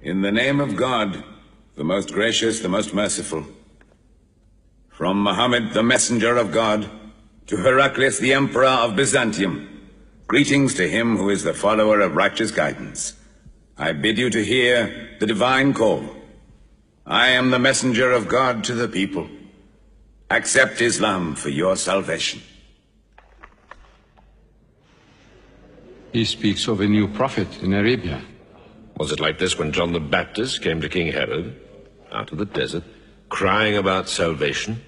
In the name of God, the most gracious, the most merciful. From Muhammad, the messenger of God, to Heraclius, the emperor of Byzantium, greetings to him who is the follower of righteous guidance. I bid you to hear the divine call. I am the messenger of God to the people. Accept Islam for your salvation. He speaks of a new prophet in Arabia. Was it like this when John the Baptist came to King Herod, out of the desert, crying about salvation?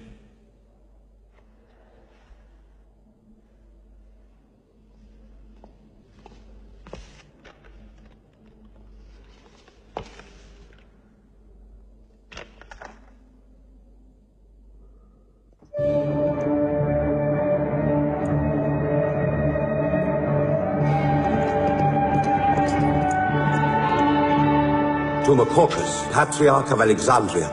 To Macaucus, Patriarch of Alexandria.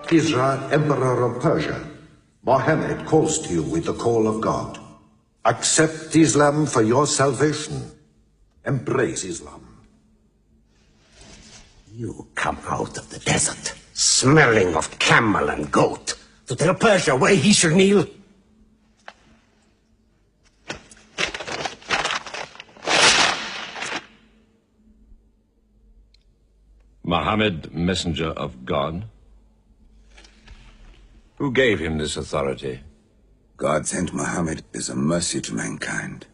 Kisra, Emperor of Persia, Mohammed calls to you with the call of God. Accept Islam for your salvation. Embrace Islam. You come out of the desert, smelling of camel and goat, to tell Persia where he should kneel? Muhammad, messenger of God? Who gave him this authority? God sent Muhammad as a mercy to mankind.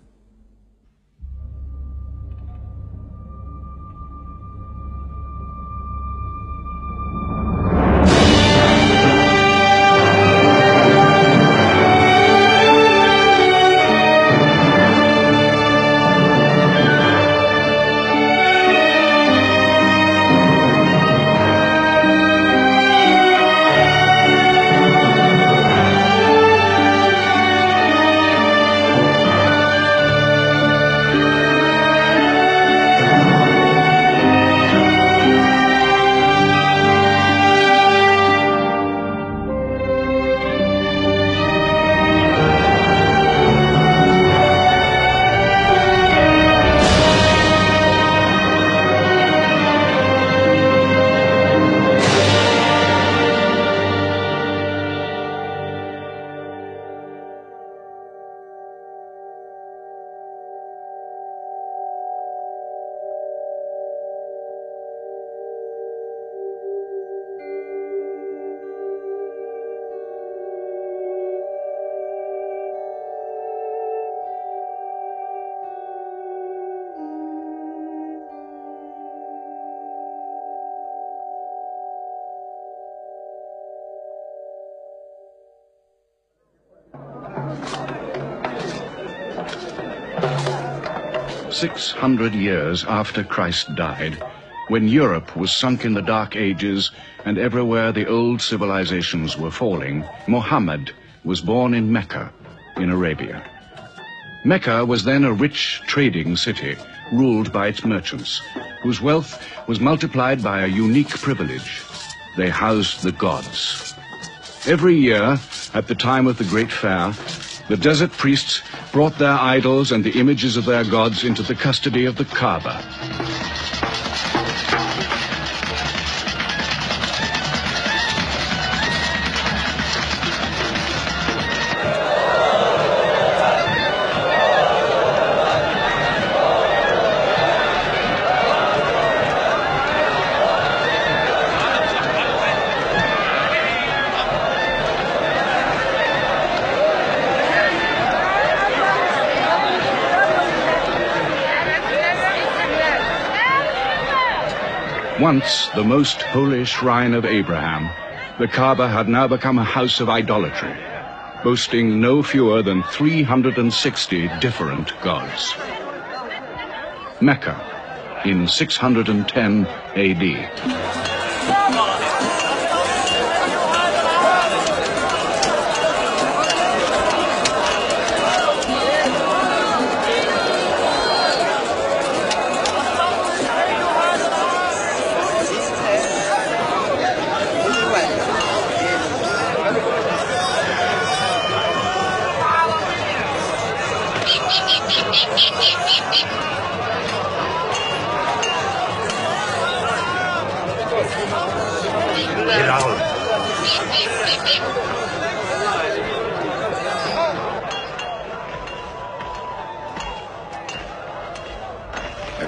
"600 years after Christ died, when Europe was sunk in the Dark Ages and everywhere the old civilizations were falling, Muhammad was born in Mecca, in Arabia. Mecca was then a rich trading city ruled by its merchants, whose wealth was multiplied by a unique privilege. They housed the gods. Every year, at the time of the Great Fair, the desert priests brought their idols and the images of their gods into the custody of the Kaaba. Once the most holy shrine of Abraham, the Kaaba had now become a house of idolatry, boasting no fewer than 360 different gods. Mecca, in 610 AD. Have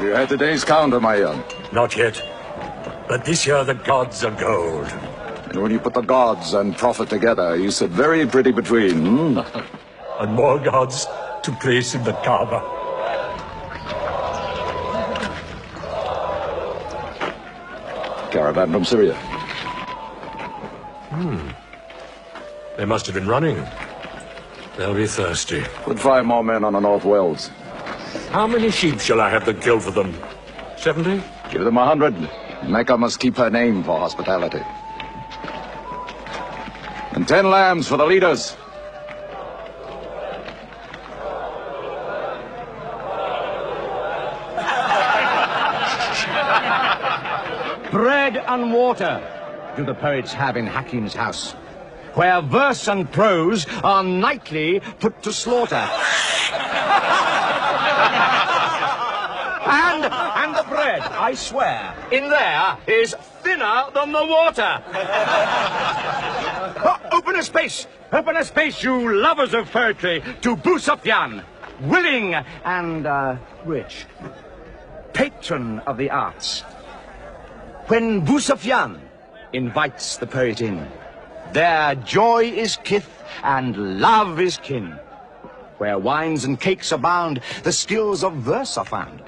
you had today's calendar, my young? Not yet. But this year the gods are gold. And when you put the gods and prophet together, you sit very pretty between, And more gods to place in the Kaaba. Caravan from Syria. They must have been running. They'll be thirsty. Put 5 more men on the North Wells. How many sheep shall I have to kill for them? 70? Give them 100. Mecca must keep her name for hospitality. And 10 lambs for the leaders. Bread and water do the poets have in Hakim's house, where verse and prose are nightly put to slaughter. And the bread, I swear, in there is thinner than the water. Open a space, you lovers of poetry, to Busufyan, willing and rich, patron of the arts. When Busufyan invites the poet in, there joy is kith and love is kin. Where wines and cakes abound, the skills of verse are found.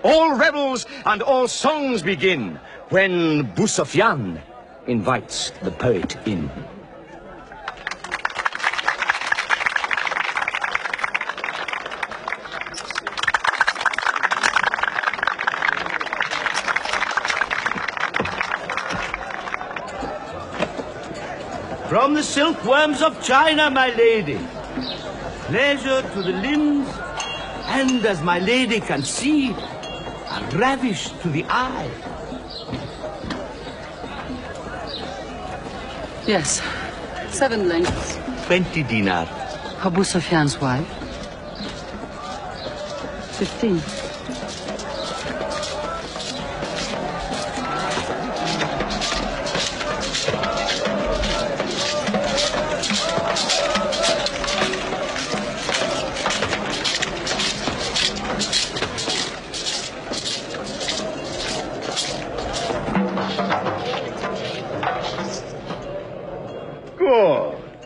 All revels and all songs begin when Busufyan invites the poet in. From the silkworms of China, my lady. Pleasure to the limbs, and as my lady can see, a ravish to the eye. Yes, 7 lengths. 20 dinar. Abu Sufyan's wife. 15.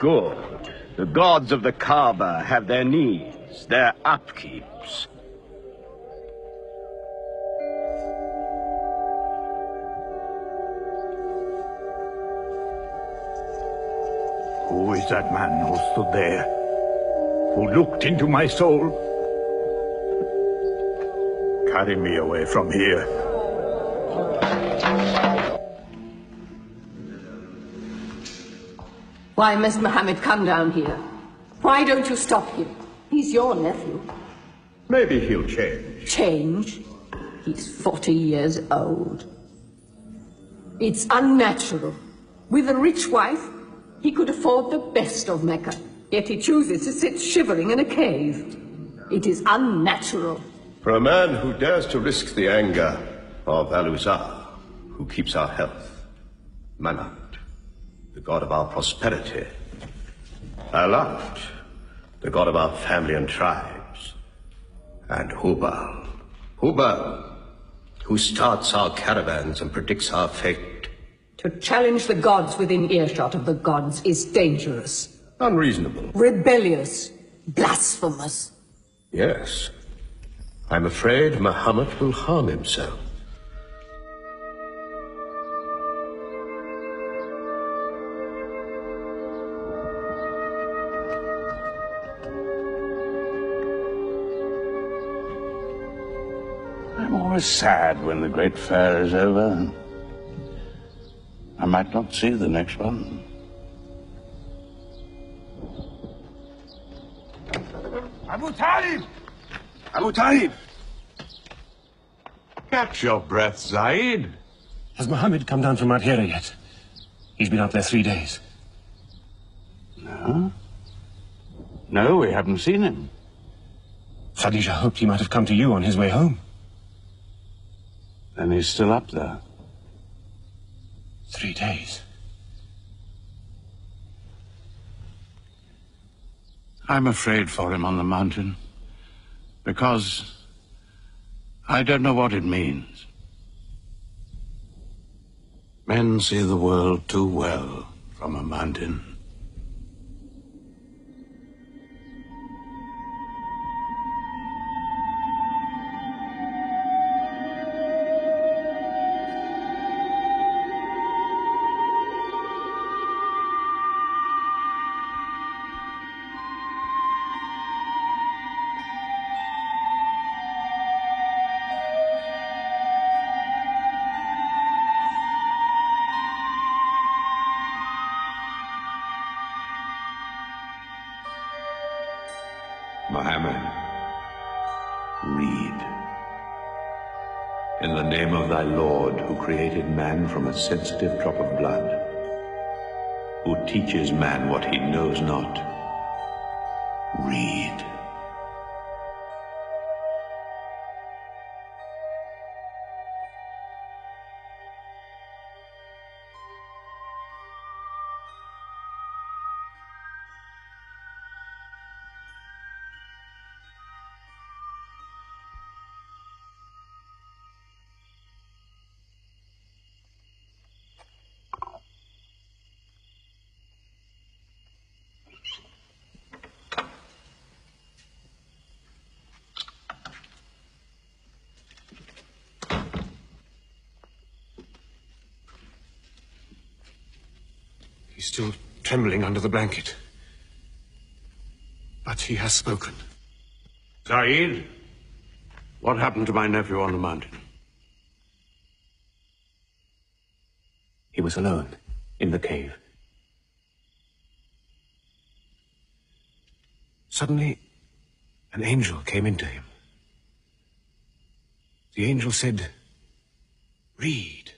Good. The gods of the Kaaba have their needs, their upkeeps. Who is that man who stood there? Who looked into my soul? Carry me away from here. Why must Muhammad come down here? Why don't you stop him? He's your nephew. Maybe he'll change. Change? He's 40 years old. It's unnatural. With a rich wife, he could afford the best of Mecca. Yet he chooses to sit shivering in a cave. It is unnatural. For a man who dares to risk the anger of Al-Uzza, who keeps our health, Manat, the god of our prosperity, Alat, the god of our family and tribes, and Hubal, who starts our caravans and predicts our fate. To challenge the gods within earshot of the gods is dangerous. Unreasonable. Rebellious. Blasphemous. Yes. I'm afraid Muhammad will harm himself. I'm always sad when the great fair is over. I might not see the next one. Abu Talib! Abu Talib! Catch your breath, Zaid. Has Muhammad come down from Madhira yet? He's been out there 3 days. No? No, we haven't seen him. Khadija hoped he might have come to you on his way home. Then he's still up there. 3 days. I'm afraid for him on the mountain, because I don't know what it means. Men see the world too well from a mountain. Muhammad, read. In the name of thy Lord, who created man from a sensitive drop of blood, who teaches man what he knows not, read. He's still trembling under the blanket. But he has spoken. Saeed, what happened to my nephew on the mountain? He was alone in the cave. Suddenly, an angel came into him. The angel said, "Read."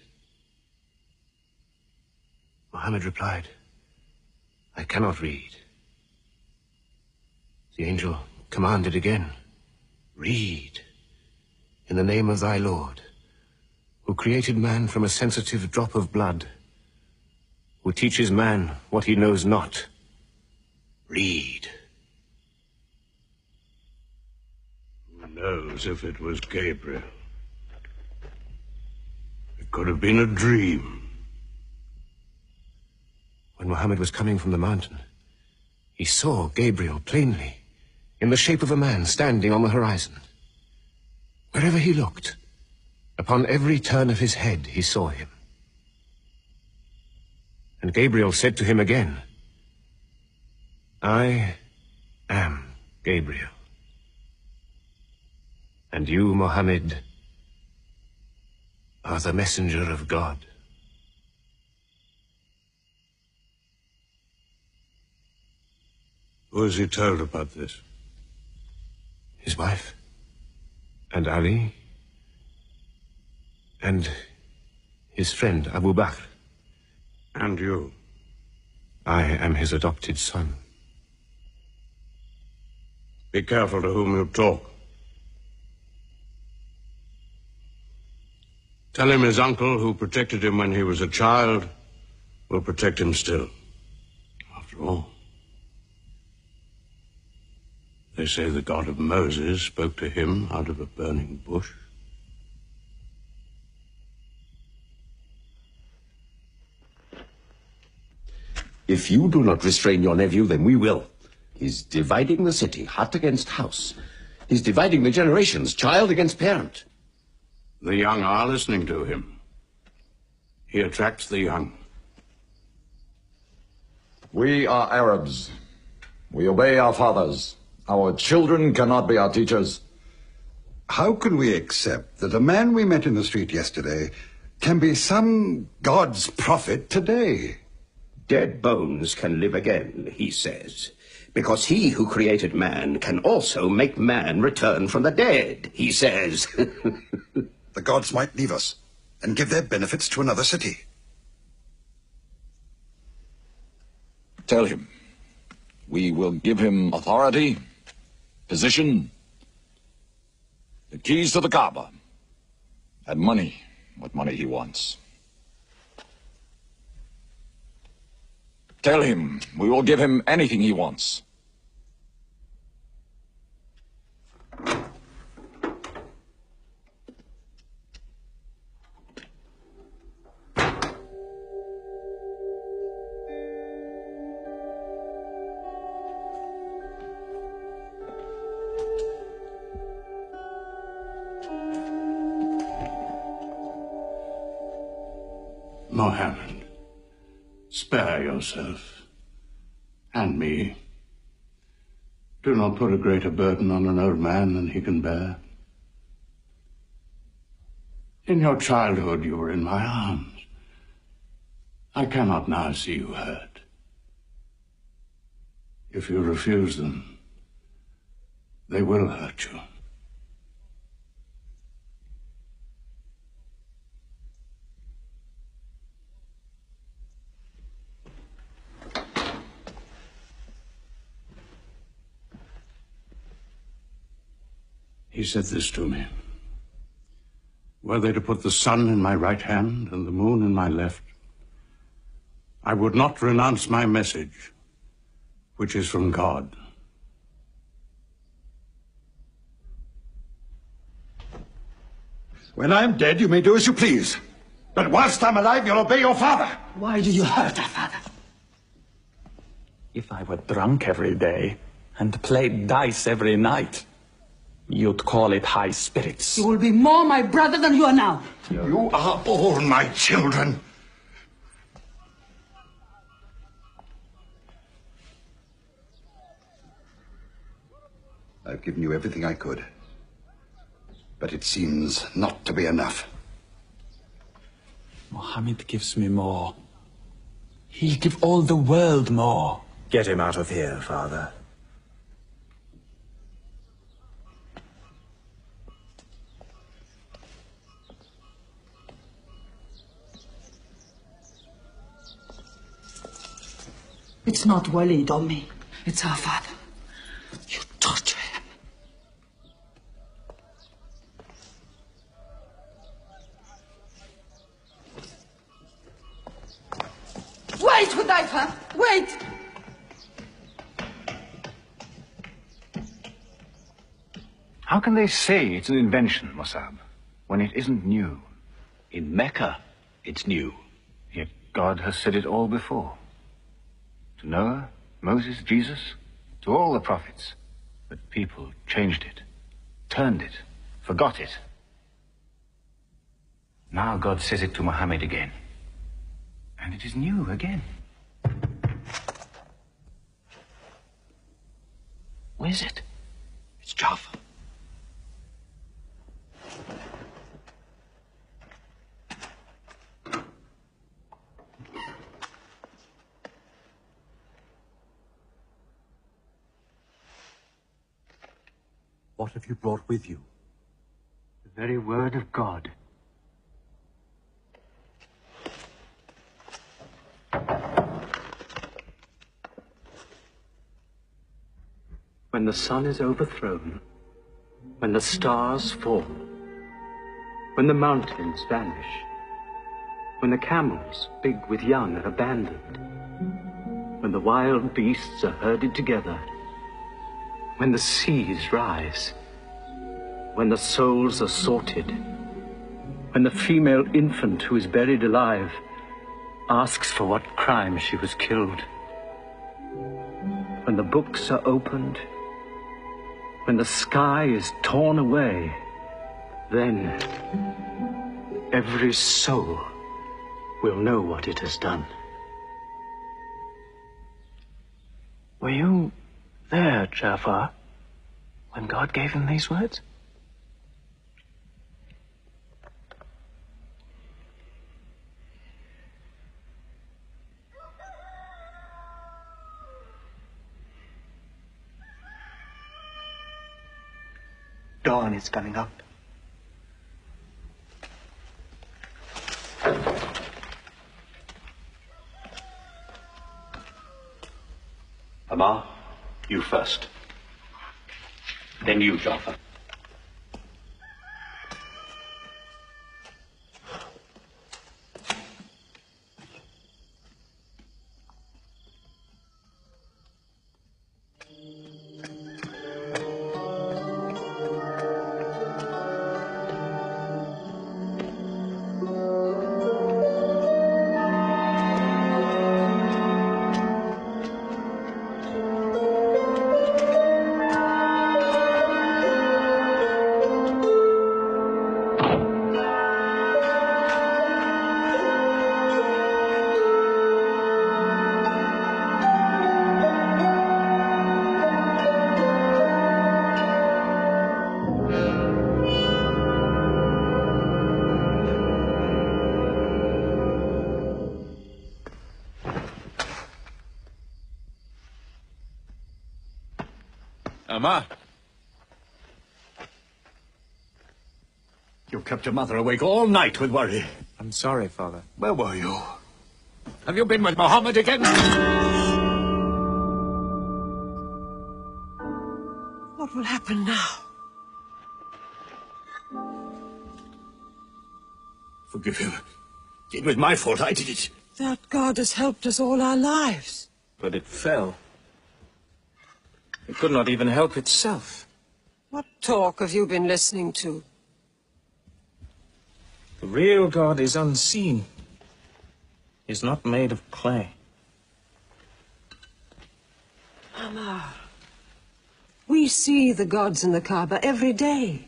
Muhammad replied, "I cannot read." The angel commanded again, "Read, in the name of thy Lord, who created man from a sensitive drop of blood, who teaches man what he knows not. Read." Who knows if it was Gabriel? It could have been a dream. When Muhammad was coming from the mountain, he saw Gabriel plainly, in the shape of a man standing on the horizon. Wherever he looked, upon every turn of his head, he saw him. And Gabriel said to him again, "I am Gabriel. And you, Muhammad, are the messenger of God." Who has he told about this? His wife, and Ali, and his friend Abu Bakr. And you? I am his adopted son. Be careful to whom you talk. Tell him his uncle, who protected him when he was a child, will protect him still. After all, they say the God of Moses spoke to him out of a burning bush. If you do not restrain your nephew, then we will. He's dividing the city, hut against house. He's dividing the generations, child against parent. The young are listening to him. He attracts the young. We are Arabs. We obey our fathers. Our children cannot be our teachers. How can we accept that a man we met in the street yesterday can be some God's prophet today? Dead bones can live again, he says, because he who created man can also make man return from the dead, he says. The gods might leave us and give their benefits to another city. Tell him we will give him authority, position, The keys to the Kaaba. And money, what money he wants. Tell him we will give him anything he wants. Mohammed, spare yourself, and me. Do not put a greater burden on an old man than he can bear. In your childhood you were in my arms. I cannot now see you hurt. If you refuse them, they will hurt you. He said this to me. Were they to put the sun in my right hand and the moon in my left, I would not renounce my message, which is from God. When I'm dead, you may do as you please. But whilst I'm alive, you'll obey your father. Why do you hurt our father? If I were drunk every day and played dice every night, you'd call it high spirits. You will be more my brother than you are now. You are all my children. I've given you everything I could. But it seems not to be enough. Mohammed gives me more. He'll give all the world more. Get him out of here, Father. It's not Walid or me. It's our father. You torture him. Wait, Hudayfa! Wait! How can they say it's an invention, Mossab, when it isn't new? In Mecca, it's new. Yet God has said it all before. To Noah, Moses, Jesus, to all the prophets. But people changed it, turned it, forgot it. Now God says it to Muhammad again. And it is new again. What is it? It's Jaffa. What have you brought with you? The very word of God. When the sun is overthrown, when the stars fall, when the mountains vanish, when the camels, big with young, are abandoned, when the wild beasts are herded together, when the seas rise, when the souls are sorted, when the female infant who is buried alive asks for what crime she was killed, when the books are opened, when the sky is torn away, then every soul will know what it has done. Were you there, Jafar, when God gave him these words? Dawn is coming up. Amar, you first. Then you, Jafar. Amma! You kept your mother awake all night with worry. I'm sorry, Father. Where were you? Have you been with Muhammad again? What will happen now? Forgive him. It was my fault. I did it. That God has helped us all our lives. But it fell. It could not even help itself. What talk have you been listening to? The real God is unseen. He is not made of clay. Mama, we see the gods in the Kaaba every day.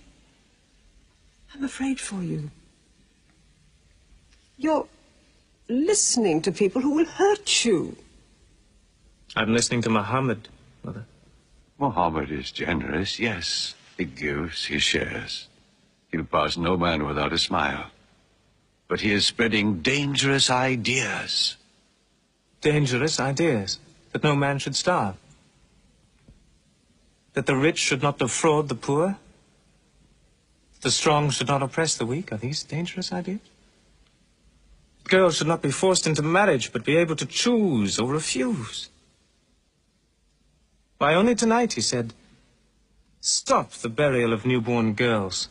I'm afraid for you. You're listening to people who will hurt you. I'm listening to Muhammad, Mother. Muhammad is generous, yes. He gives, he shares. He'll pass no man without a smile. But he is spreading dangerous ideas. Dangerous ideas? That no man should starve? That the rich should not defraud the poor? That the strong should not oppress the weak? Are these dangerous ideas? Girls should not be forced into marriage, but be able to choose or refuse. Why, only tonight he said, stop the burial of newborn girls.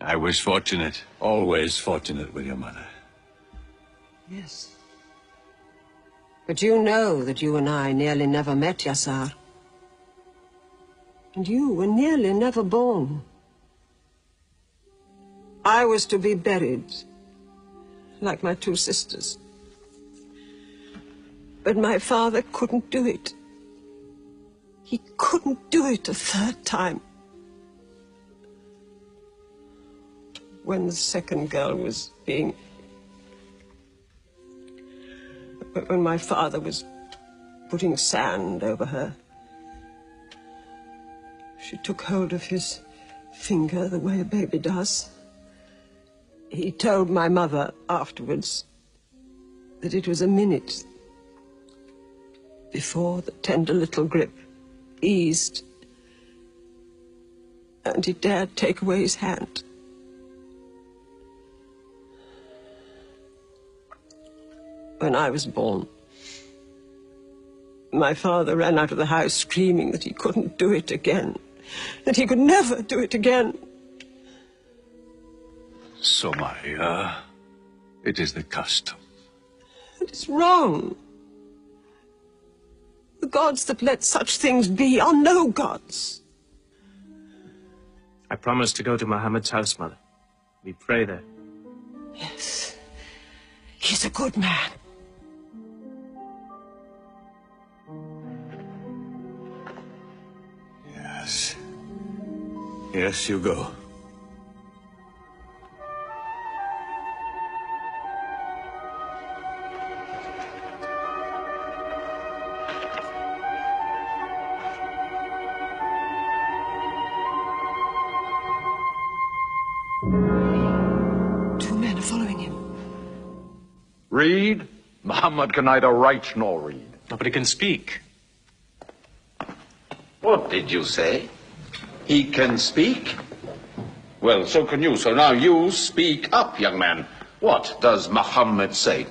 I was fortunate, always fortunate with your mother. Yes. But you know that you and I nearly never met, Yasar. And you were nearly never born. I was to be buried, like my two sisters. But my father couldn't do it. He couldn't do it a third time. When the second girl was being... When my father was putting sand over her, she took hold of his finger the way a baby does. He told my mother afterwards that it was a minute before the tender little grip eased and he dared take away his hand. When I was born, my father ran out of the house screaming that he couldn't do it again, that he could never do it again. So, Maria, it is the custom. It is wrong. The gods that let such things be are no gods. I promised to go to Muhammad's house, Mother. We pray there. Yes. He's a good man. Yes. Yes, you go. Read? Muhammad can neither write nor read. Nobody can speak. What did you say? He can speak? Well, so can you. So now you speak up, young man. What does Muhammad say?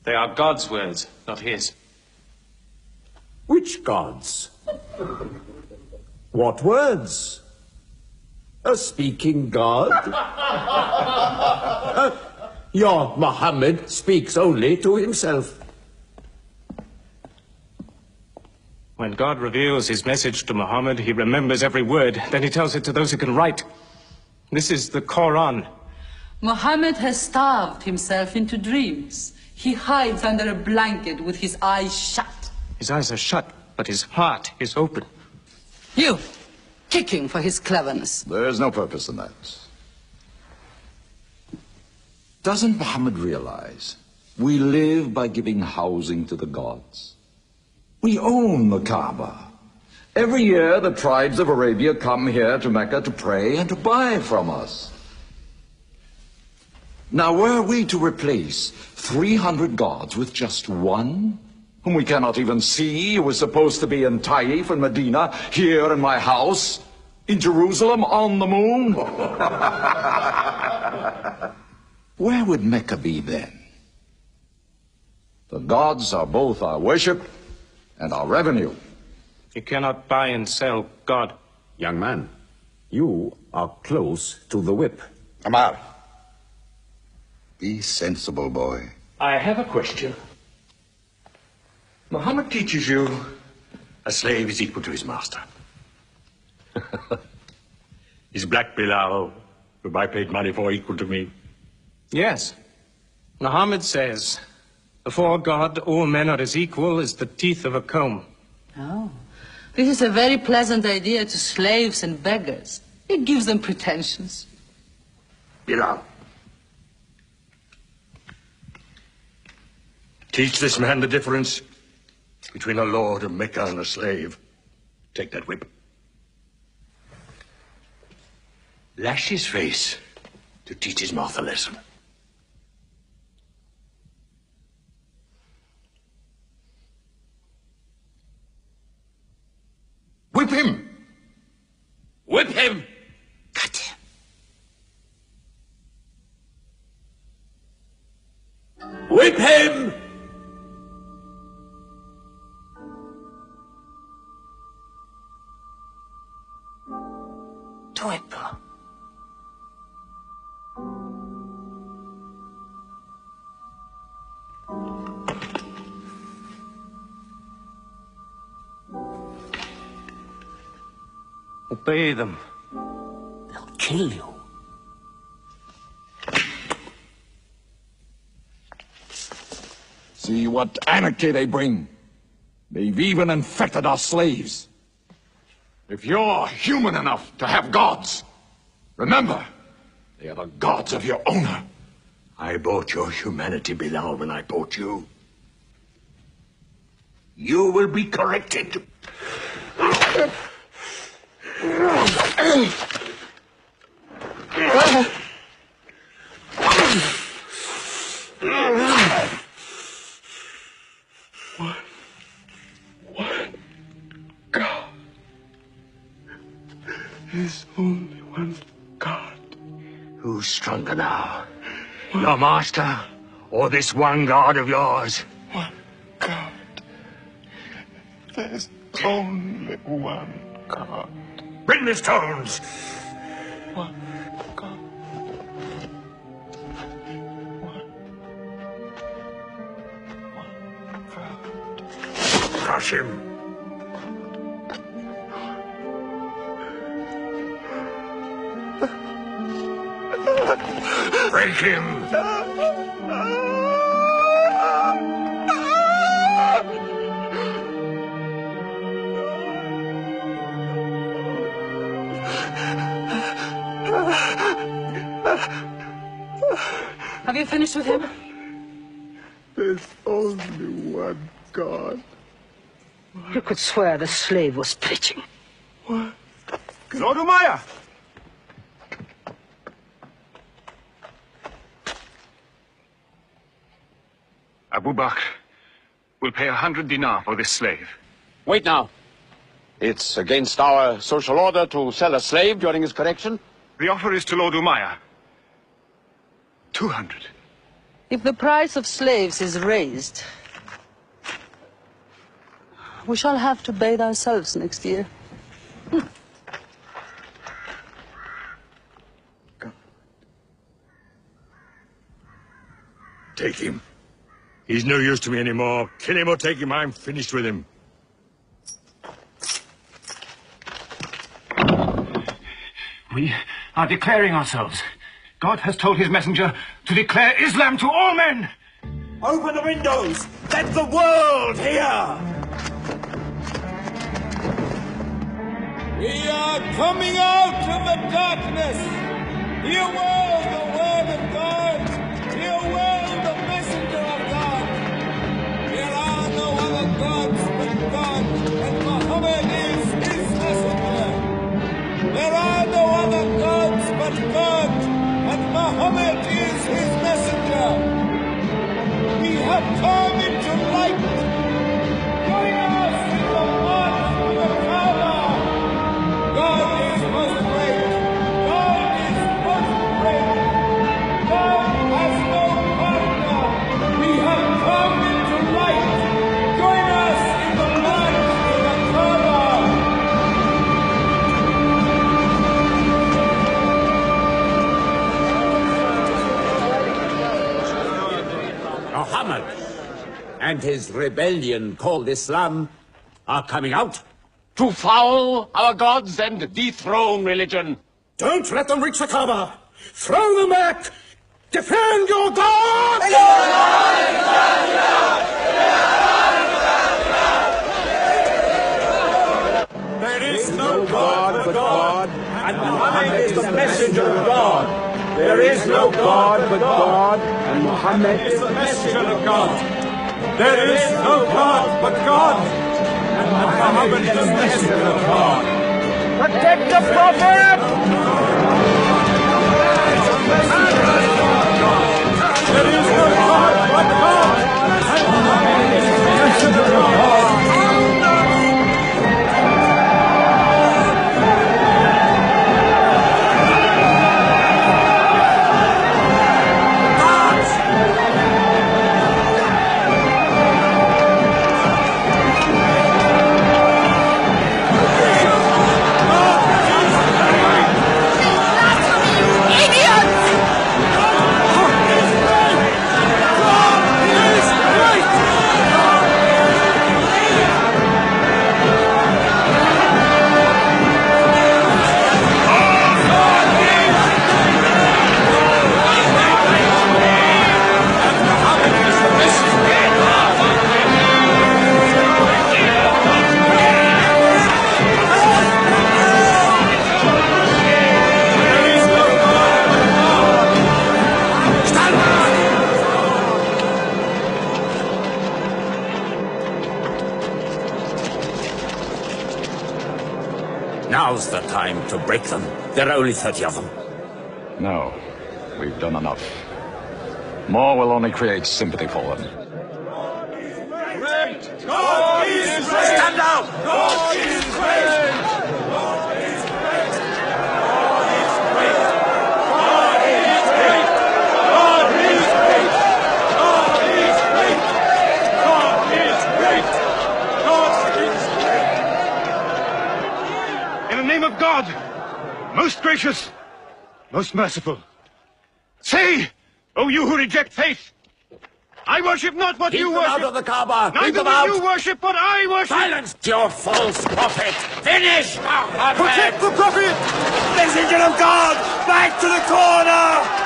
They are God's words, not his. Which gods? What words? A speaking God? Your Muhammad speaks only to himself. When God reveals his message to Muhammad, he remembers every word. Then he tells it to those who can write. This is the Quran. Muhammad has starved himself into dreams. He hides under a blanket with his eyes shut. His eyes are shut, but his heart is open. You, kick him for his cleverness. There is no purpose in that. Doesn't Muhammad realize we live by giving housing to the gods? We own the Kaaba. Every year the tribes of Arabia come here to Mecca to pray and to buy from us. Now were we to replace 300 gods with just one, whom we cannot even see, who is supposed to be in Taif and Medina, here in my house, in Jerusalem, on the moon? Where would Mecca be then? The gods are both our worship and our revenue. You cannot buy and sell God. Young man, you are close to the whip. Amar, be sensible, boy. I have a question. Muhammad teaches you a slave is equal to his master. Is Black Bilal, whom I paid money for, equal to me? Yes. Muhammad says, before God, all men are as equal as the teeth of a comb. Oh, this is a very pleasant idea to slaves and beggars. It gives them pretensions. Bilal, teach this man the difference between a lord of Mecca and a slave. Take that whip. Lash his face to teach his mouth a lesson. Whip him! Whip him! Cut him. Whip him! To whip. Obey them. They'll kill you. See what anarchy they bring. They've even infected our slaves. If you're human enough to have gods, remember, they are the gods of your owner. I bought your humanity, Bilal, when I bought you. You will be corrected. There's only one God. Who's stronger now? Your master, or this one God of yours? One God. There's only one God. Bring the stones! One God. One God. Crush him. Break him! Have you finished with him? There's only one God. You could swear the slave was preaching. What? Lord Umayyah! Abu Bakr will pay 100 dinar for this slave. Wait now. It's against our social order to sell a slave during his correction. The offer is to Lord Umayyah. 200. If the price of slaves is raised, we shall have to bathe ourselves next year. Take him. He's no use to me anymore. Kill him or take him. I'm finished with him. We are declaring ourselves. God has told his messenger to declare Islam to all men. Open the windows! Let the world hear! We are coming out of the darkness. Hear well the word of God. Hear well the messenger of God. There are no other gods but God, and Muhammad is his messenger. There are no other gods but God, and Muhammad is his messenger. We have come into light, and his rebellion called Islam are coming out. To foul our gods and dethrone religion. Don't let them reach the Kaaba. Throw them back. Defend your God! There is no God but God, and Muhammad is the messenger of God. There is no God but God, and Muhammad is the messenger of God. There is no God but God, and Muhammad is the messenger of God. Protect the Prophet! There is no God but God, and Muhammad is the messenger of God. Now's the time to break them. There are only 30 of them. No, we've done enough. More will only create sympathy for them. God is great! Stand down! God is great! God is great! God is great! God is great! God is great! God is great! God is great! God is great! In the name of God, most gracious, most merciful, say, O you who reject faith, I worship not what you worship. Keep them out of the Kaaba! Neither Keep them will out! you worship what I worship. Silence your false prophet! Finish! Protect the Prophet! Messenger of God! Back to the corner!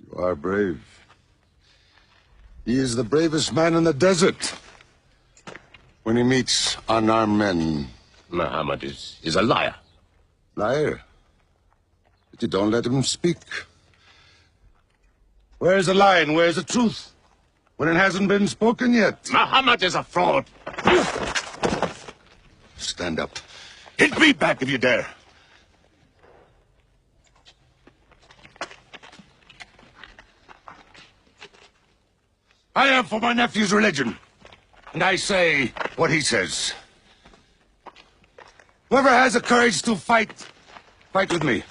You are brave. He is the bravest man in the desert. When he meets unarmed men, Muhammad is a liar. Liar? But you don't let him speak. Where's the lie and where's the truth? When it hasn't been spoken yet. Muhammad is a fraud. Stand up. Hit me back if you dare. I am for my nephew's religion, and I say what he says. Whoever has the courage to fight, fight with me.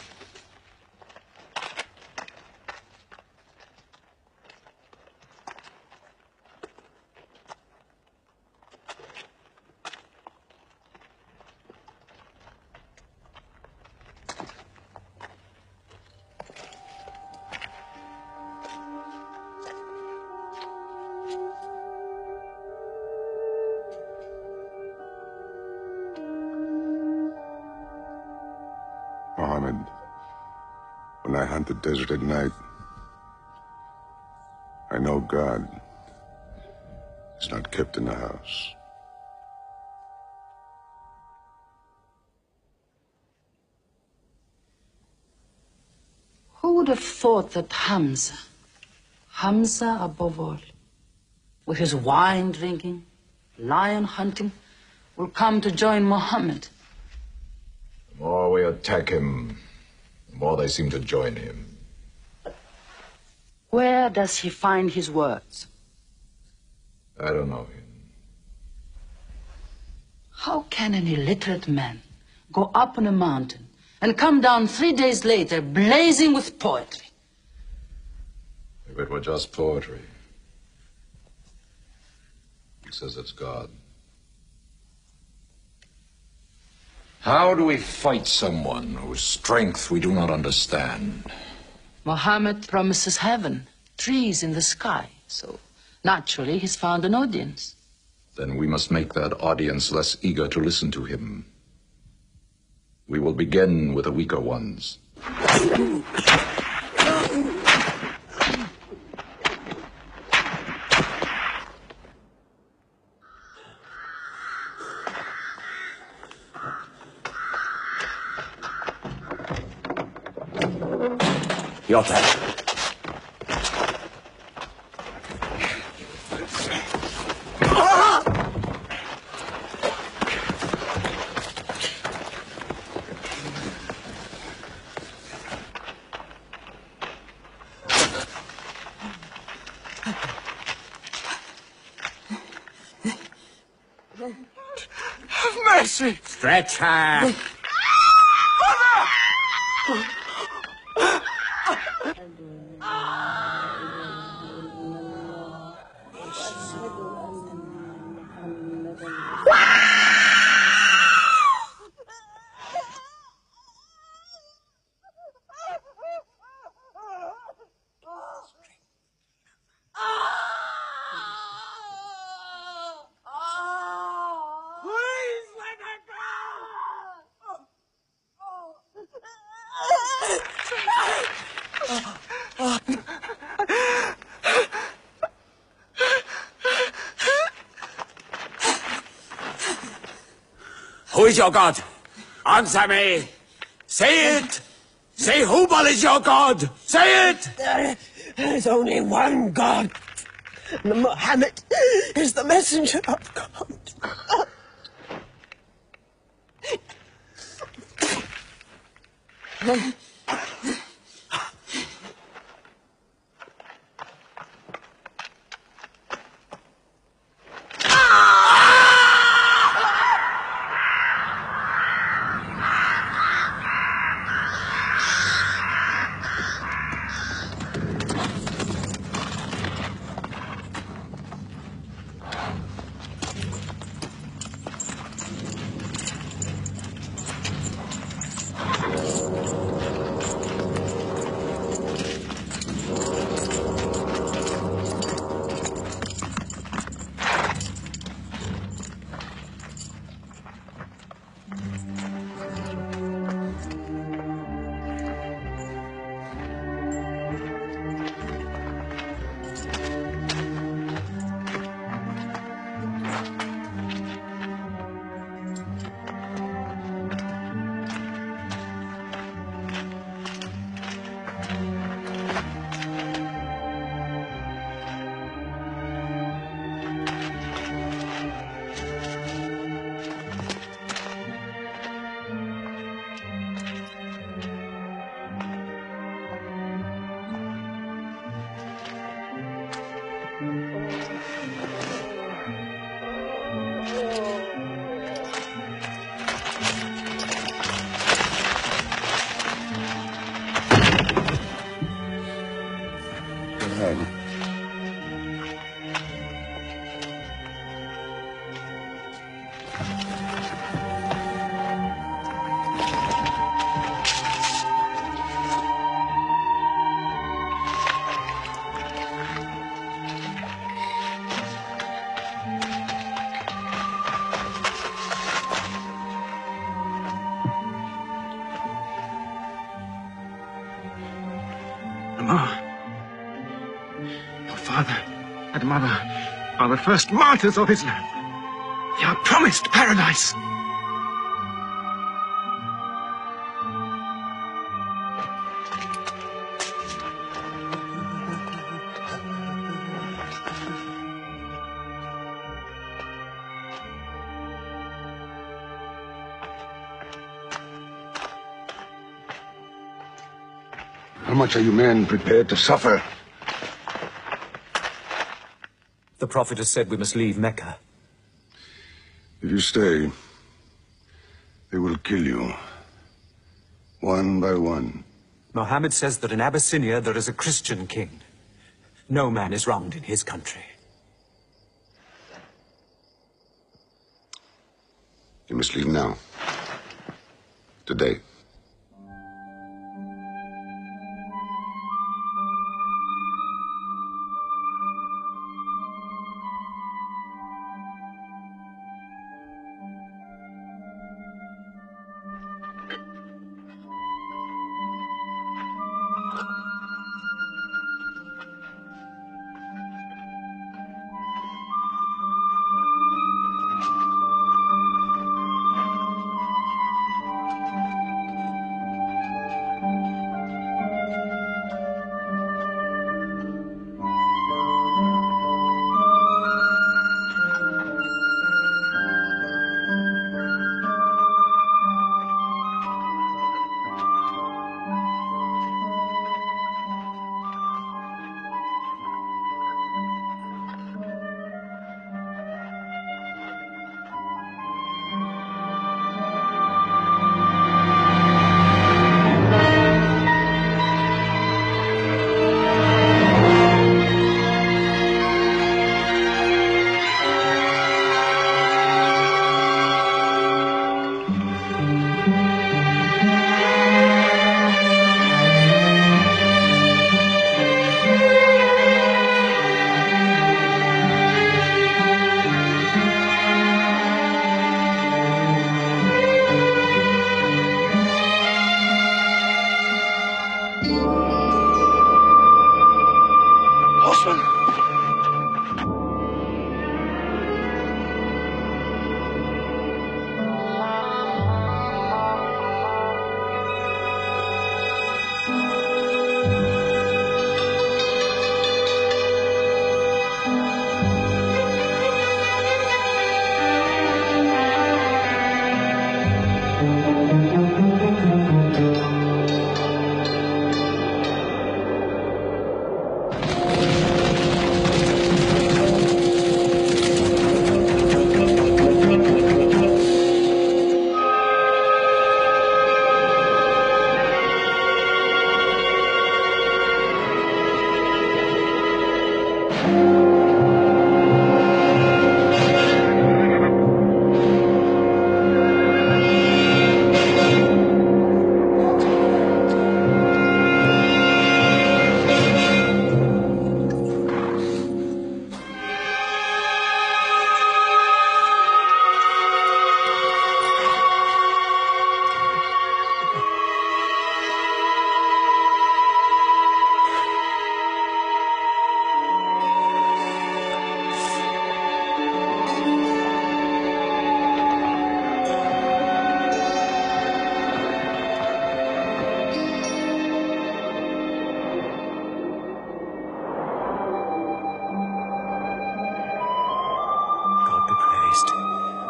Muhammad. When I hunt the desert at night, I know God is not kept in the house. Who would have thought that Hamza above all, with his wine drinking, lion hunting, will come to join Muhammad? The more we attack him, the more they seem to join him. Where does he find his words? I don't know him. How can an illiterate man go up on a mountain and come down 3 days later blazing with poetry? If it were just poetry. He says it's God. How do we fight someone whose strength we do not understand? Muhammad promises heaven, trees in the sky, so naturally he's found an audience. Then we must make that audience less eager to listen to him. We will begin with the weaker ones. Your turn. Have mercy! Stretch her! Who is your God? Answer me. Say it. Say Hubal is your God. Say it. There is only one God. Muhammad is the messenger of God. Your father and mother are the first martyrs of Islam. They are promised paradise. How much are you men prepared to suffer? The Prophet has said we must leave Mecca. If you stay, they will kill you. One by one. Muhammad says that in Abyssinia there is a Christian king. No man is wronged in his country. You must leave now. Today.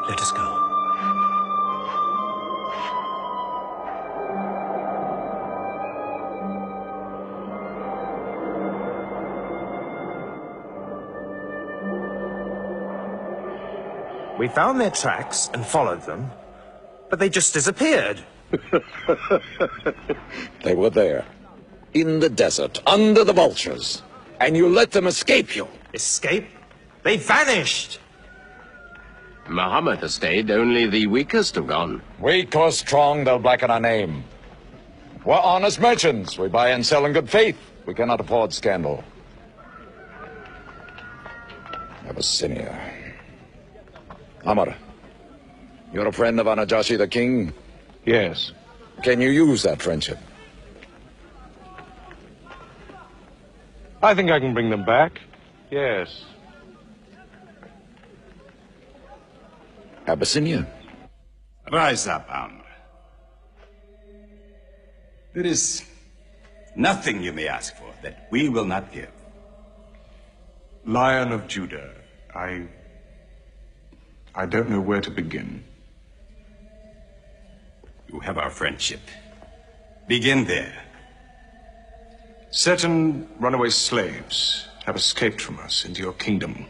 Let us go. We found their tracks and followed them, but they just disappeared. They were there, in the desert, under the vultures, and you let them escape you. Escape? They vanished! Muhammad has stayed, only the weakest have gone. Weak or strong, they'll blacken our name. We're honest merchants. We buy and sell in good faith. We cannot afford scandal. Abyssinia. Amr, you're a friend of Anajashi the king? Yes. Can you use that friendship? I think I can bring them back. Yes. Abyssinia. Rise up, Amr. There is nothing you may ask for that we will not give. Lion of Judah, I don't know where to begin. You have our friendship. Begin there. Certain runaway slaves have escaped from us into your kingdom.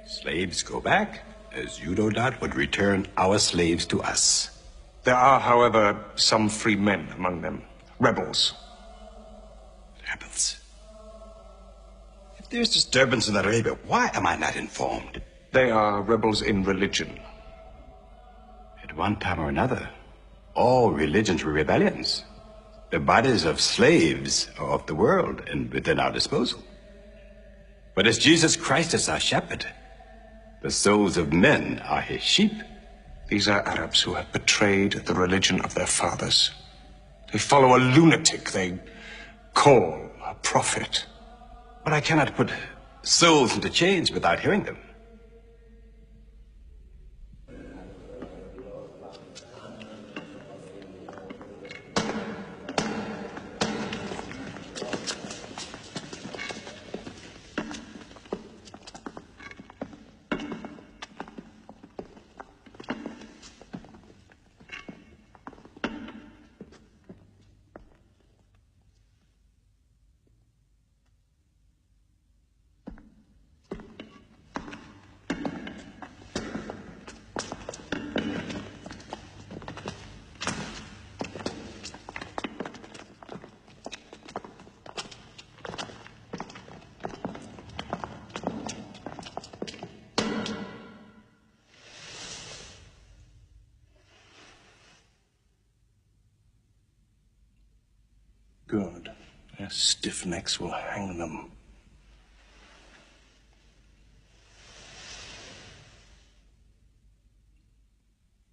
Slaves go back, as you no doubt would return our slaves to us. There are, however, some free men among them. Rebels. Rebels? If there's disturbance in Arabia, why am I not informed? They are rebels in religion. At one time or another, all religions were rebellions. The bodies of slaves are of the world and within our disposal. But as Jesus Christ is our shepherd, the souls of men are his sheep. These are Arabs who have betrayed the religion of their fathers. They follow a lunatic they call a prophet. But I cannot put souls into chains without hearing them. Good. Their stiff necks will hang them.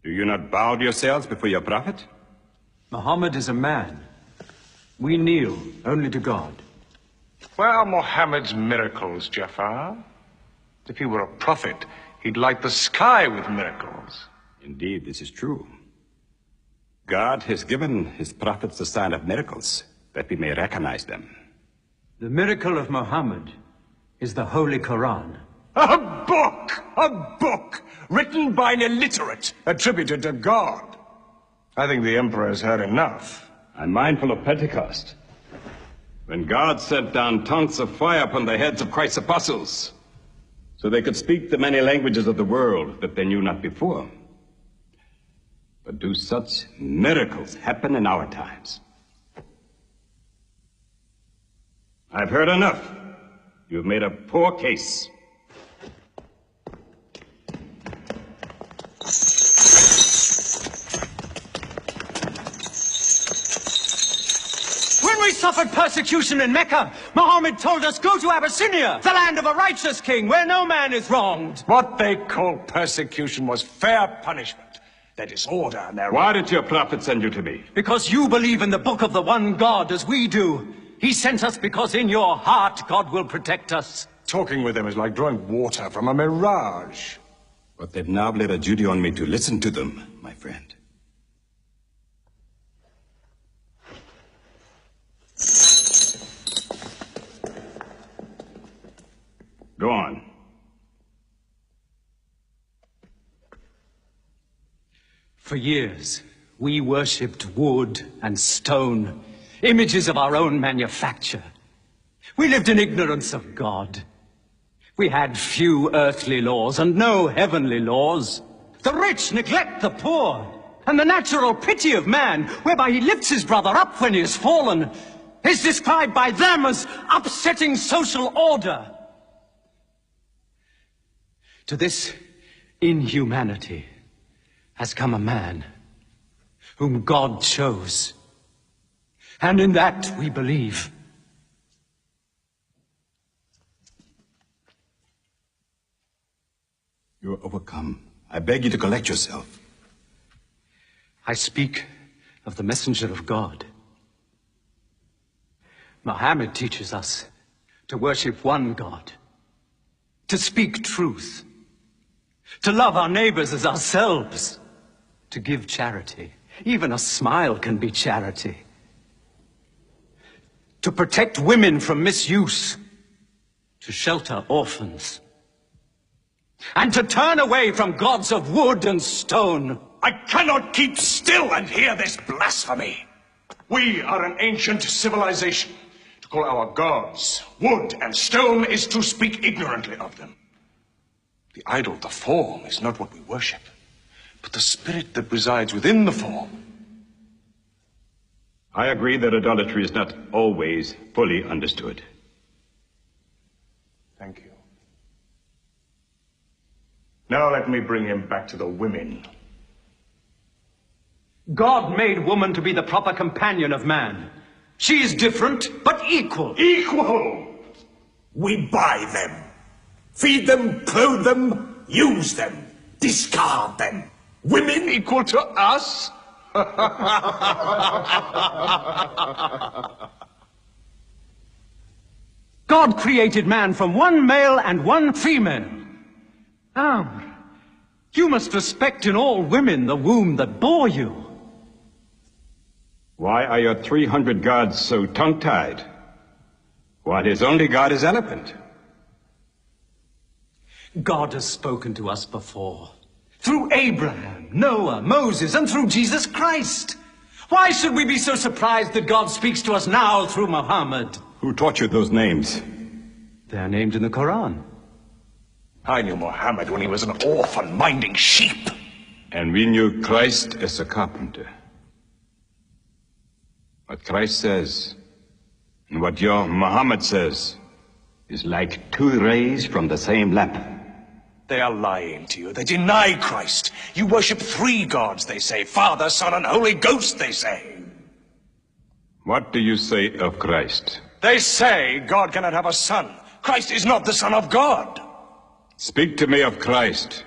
Do you not bow yourselves before your prophet? Muhammad is a man. We kneel only to God. Where are Muhammad's miracles, Jafar? If he were a prophet, he'd light the sky with miracles. Indeed, this is true. God has given his prophets the sign of miracles, that we may recognize them. The miracle of Muhammad is the Holy Quran. A book! A book! Written by an illiterate, attributed to God. I think the Emperor has heard enough. I'm mindful of Pentecost, when God sent down tongues of fire upon the heads of Christ's apostles, so they could speak the many languages of the world that they knew not before. But do such miracles happen in our times? I've heard enough. You've made a poor case. When we suffered persecution in Mecca, Muhammad told us, go to Abyssinia, the land of a righteous king, where no man is wronged. What they call persecution was fair punishment. There is order and there... Why did your prophet send you to me? Because you believe in the book of the one God as we do. He sent us because in your heart God will protect us. Talking with them is like drawing water from a mirage. But they've now laid a duty on me to listen to them, my friend. Go on. For years, we worshipped wood and stone, images of our own manufacture. We lived in ignorance of God. We had few earthly laws and no heavenly laws. The rich neglect the poor, and the natural pity of man, whereby he lifts his brother up when he has fallen, is described by them as upsetting social order. To this inhumanity has come a man whom God chose. And in that we believe. You're overcome. I beg you to collect yourself. I speak of the messenger of God. Muhammad teaches us to worship one God, to speak truth, to love our neighbors as ourselves, to give charity. Even a smile can be charity. To protect women from misuse, to shelter orphans, and to turn away from gods of wood and stone. I cannot keep still and hear this blasphemy. We are an ancient civilization. To call our gods wood and stone is to speak ignorantly of them. The idol, the form, is not what we worship, but the spirit that resides within the form. I agree that idolatry is not always fully understood. Thank you. Now let me bring him back to the women. God made woman to be the proper companion of man. She is different, but equal. Equal! We buy them. Feed them, clothe them, use them, discard them. Women equal to us? God created man from one male and one female. You must respect in all women the womb that bore you. Why are your 300 gods so tongue-tied? While his only god is eloquent. God has spoken to us before. Through Abraham, Noah, Moses, and through Jesus Christ. Why should we be so surprised that God speaks to us now through Muhammad? Who taught you those names? They are named in the Quran. I knew Muhammad when he was an orphan minding sheep. And we knew Christ as a carpenter. What Christ says, and what your Muhammad says, is like two rays from the same lamp. They are lying to you. They deny Christ. You worship 3 gods, they say. Father, Son, and Holy Ghost, they say. What do you say of Christ? They say God cannot have a son. Christ is not the Son of God. Speak to me of Christ.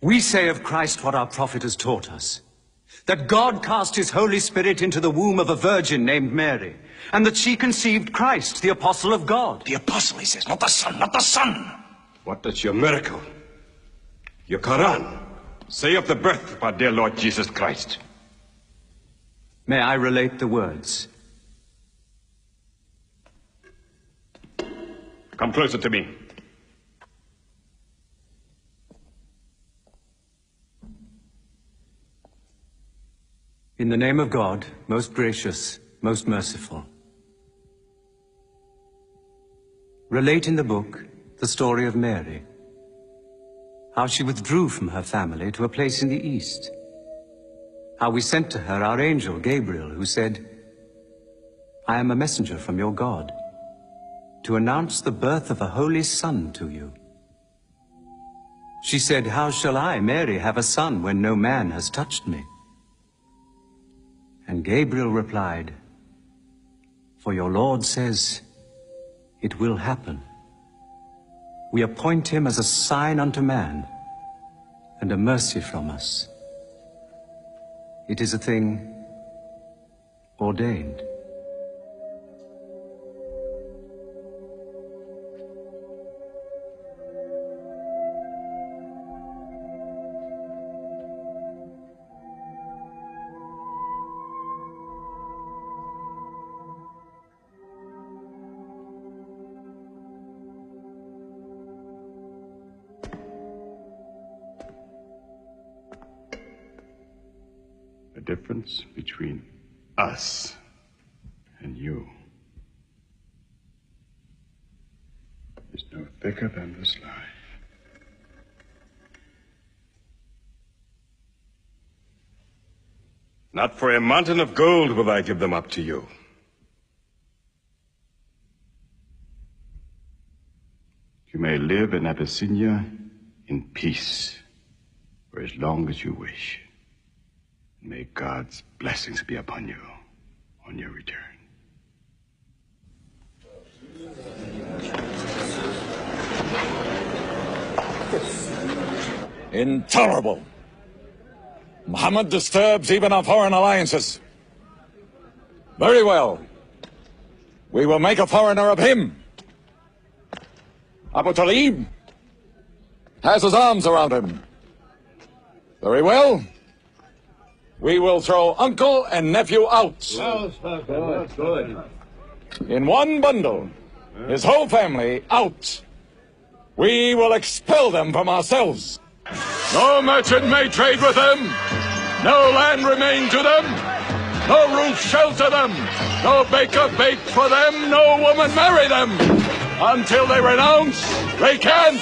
We say of Christ what our prophet has taught us. That God cast his Holy Spirit into the womb of a virgin named Mary, and that she conceived Christ, the apostle of God. The apostle, he says, not the son, not the son. What does your miracle, your Quran, say of the birth of our dear Lord Jesus Christ? May I relate the words? Come closer to me. In the name of God, most gracious, most merciful. Relate in the book the story of Mary, how she withdrew from her family to a place in the east, how we sent to her our angel Gabriel, who said, I am a messenger from your God, to announce the birth of a holy son to you. She said, how shall I, Mary, have a son when no man has touched me? And Gabriel replied, for your Lord says, it will happen. We appoint him as a sign unto man, and a mercy from us. It is a thing ordained. The difference between us and you is no thicker than this lie. Not for a mountain of gold will I give them up to you. You may live in Abyssinia in peace for as long as you wish. May God's blessings be upon you on your return. Intolerable. Muhammad disturbs even our foreign alliances. Very well. We will make a foreigner of him. Abu Talib has his arms around him. Very well. We will throw uncle and nephew out. Good. In one bundle. His whole family out. We will expel them from ourselves. No merchant may trade with them. No land remain to them. No roof shelter them. No baker bake for them. No woman marry them. Until they renounce, they can't.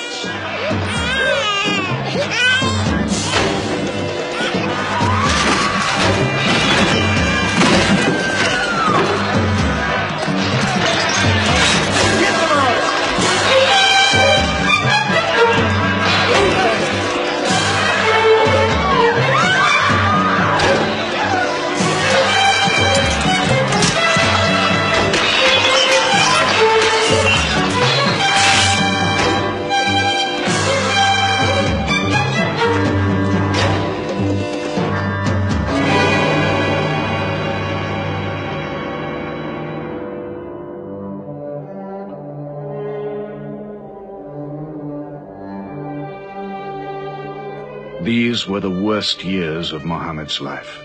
These were the worst years of Muhammad's life.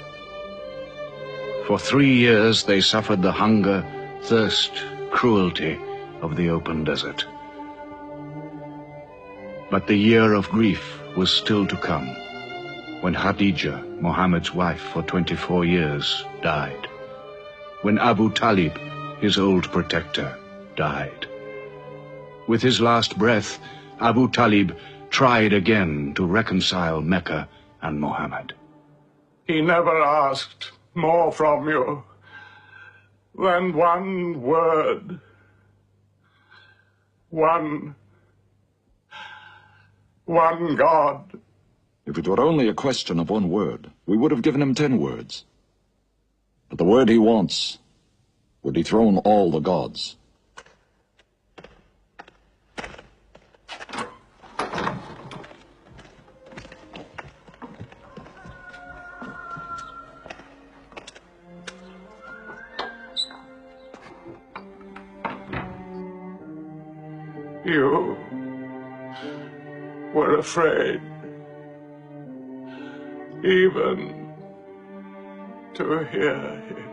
For 3 years they suffered the hunger, thirst, cruelty of the open desert. But the year of grief was still to come, when Khadija, Muhammad's wife for 24 years, died. When Abu Talib, his old protector, died. With his last breath, Abu Talib tried again to reconcile Mecca and Muhammad. He never asked more from you than one word. One God. If it were only a question of one word, we would have given him 10 words. But the word he wants would dethrone all the gods. You were afraid even to hear him.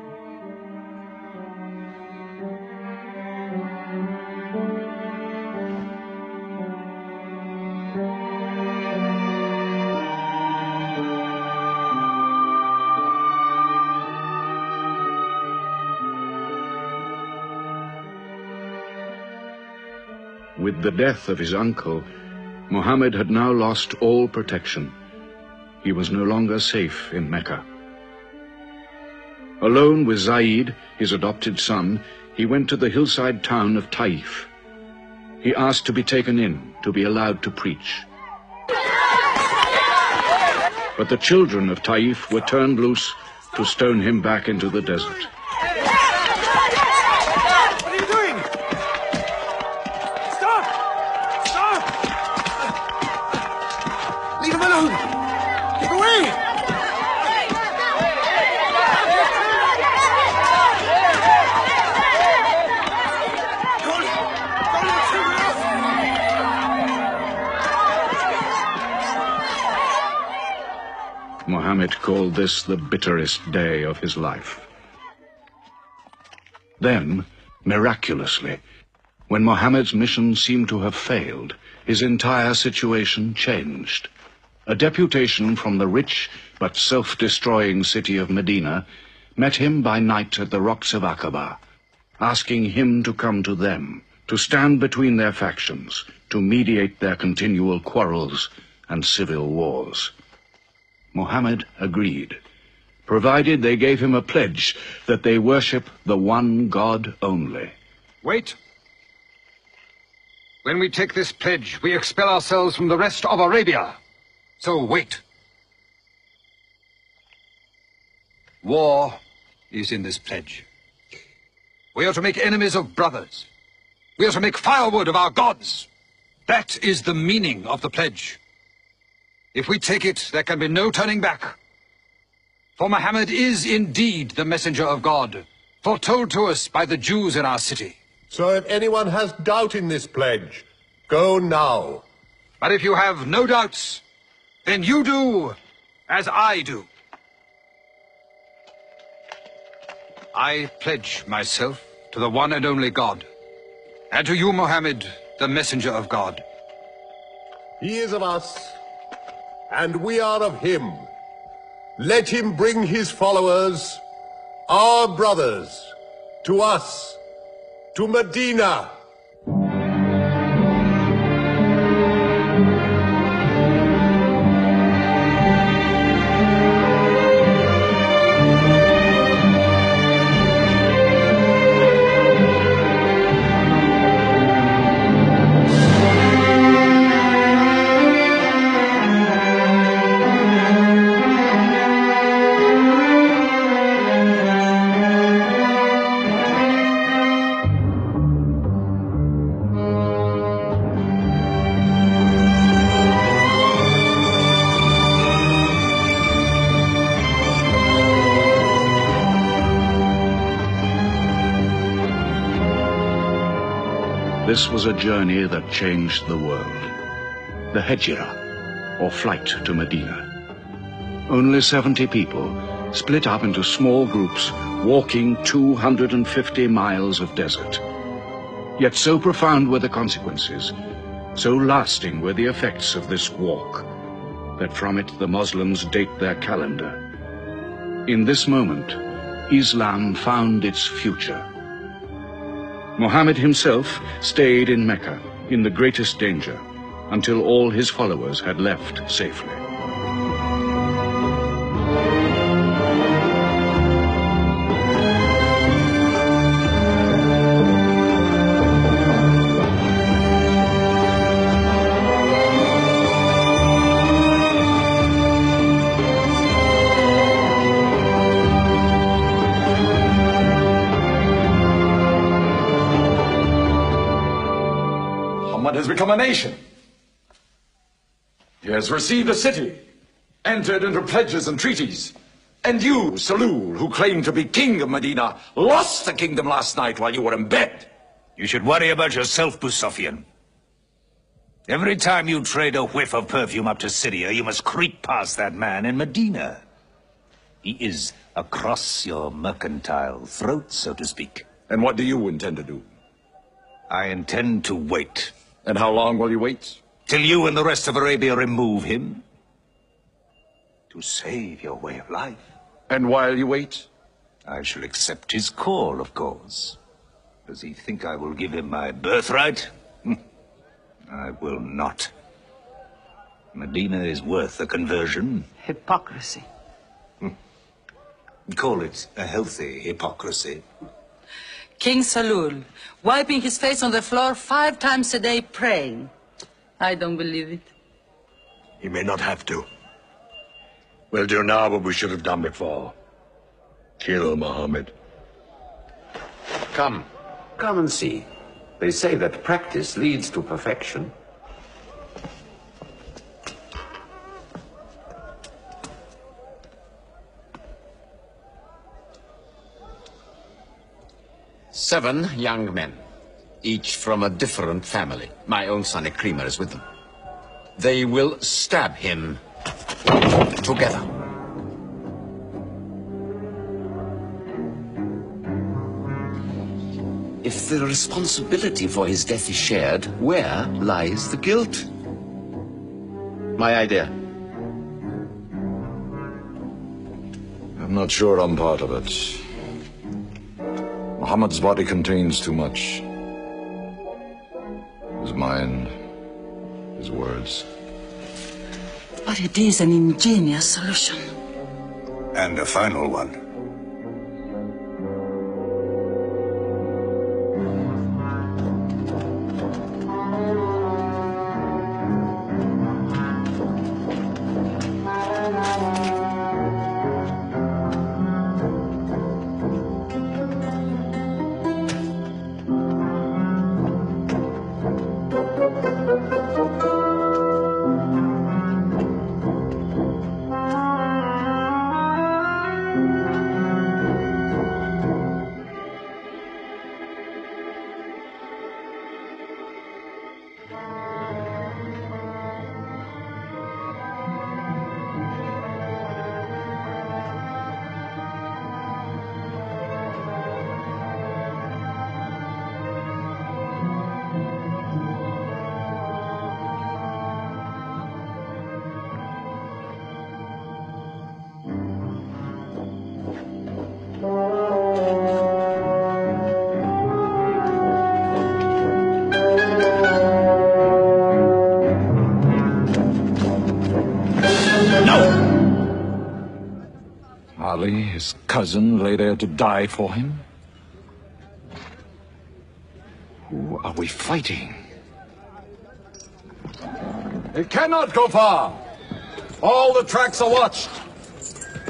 With the death of his uncle, Muhammad had now lost all protection. He was no longer safe in Mecca. Alone with Zaid, his adopted son, he went to the hillside town of Taif. He asked to be taken in, to be allowed to preach. But the children of Taif were turned loose to stone him back into the desert. Muhammad called this the bitterest day of his life. Then, miraculously, when Muhammad's mission seemed to have failed, his entire situation changed. A deputation from the rich but self-destroying city of Medina met him by night at the rocks of Aqaba, asking him to come to them, to stand between their factions, to mediate their continual quarrels and civil wars. Muhammad agreed, provided they gave him a pledge that they worship the one God only. Wait. When we take this pledge, we expel ourselves from the rest of Arabia. So wait. War is in this pledge. We are to make enemies of brothers. We are to make firewood of our gods. That is the meaning of the pledge. If we take it, there can be no turning back. For Muhammad is indeed the messenger of God, foretold to us by the Jews in our city. So if anyone has doubt in this pledge, go now. But if you have no doubts, then you do as I do. I pledge myself to the one and only God, and to you, Muhammad, the messenger of God. He is of us, and we are of him. Let him bring his followers, our brothers, to us, to Medina. This was a journey that changed the world. The Hejira, or flight to Medina. Only 70 people, split up into small groups, walking 250 miles of desert. Yet so profound were the consequences, so lasting were the effects of this walk, that from it the Muslims date their calendar. In this moment, Islam found its future. Muhammad himself stayed in Mecca in the greatest danger until all his followers had left safely. Has become a nation. He has received a city, entered into pledges and treaties. And you, Salul, who claim to be king of Medina, lost the kingdom last night while you were in bed. You should worry about yourself, Busofian. Every time you trade a whiff of perfume up to Syria, you must creep past that man in Medina. He is across your mercantile throat, so to speak. And what do you intend to do? I intend to wait. And how long will you wait? Till you and the rest of Arabia remove him. To save your way of life. And while you wait? I shall accept his call, of course. Does he think I will give him my birthright? I will not. Medina is worth a conversion. Hypocrisy. Call it a healthy hypocrisy. King Salul, wiping his face on the floor 5 times a day, praying. I don't believe it. He may not have to. We'll do now what we should have done before. Kill Muhammad. Come and see. They say that practice leads to perfection. Seven young men, each from a different family. My own son Ikrimah is with them. They will stab him together. If the responsibility for his death is shared, where lies the guilt? My idea. I'm not sure I'm part of it. Muhammad's body contains too much. His mind, his words. But it is an ingenious solution. And a final one. Ali, his cousin, lay there to die for him? Who are we fighting? It cannot go far. All the tracks are watched.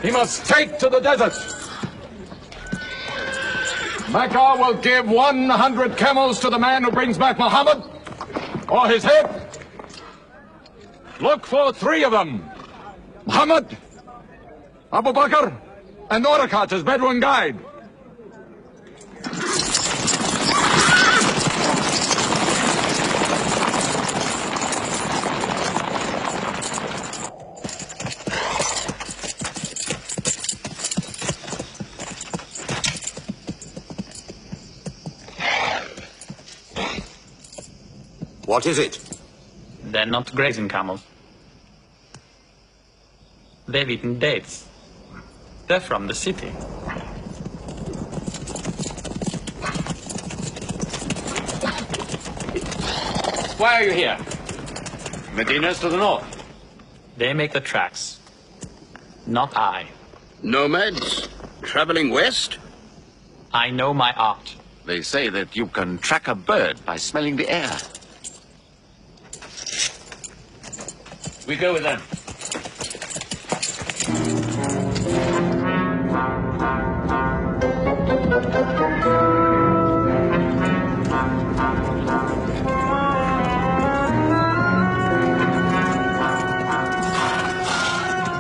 He must take to the desert. Mecca will give 100 camels to the man who brings back Muhammad, or his head. Look for 3 of them. Muhammad, Abu Bakr, and Orakat as Bedouin guide. What is it? They're not grazing camels. They've eaten dates. They're from the city. Why are you here? Medina's to the north. They make the tracks. Not I. Nomads? Traveling west? I know my art. They say that you can track a bird by smelling the air. We go with them.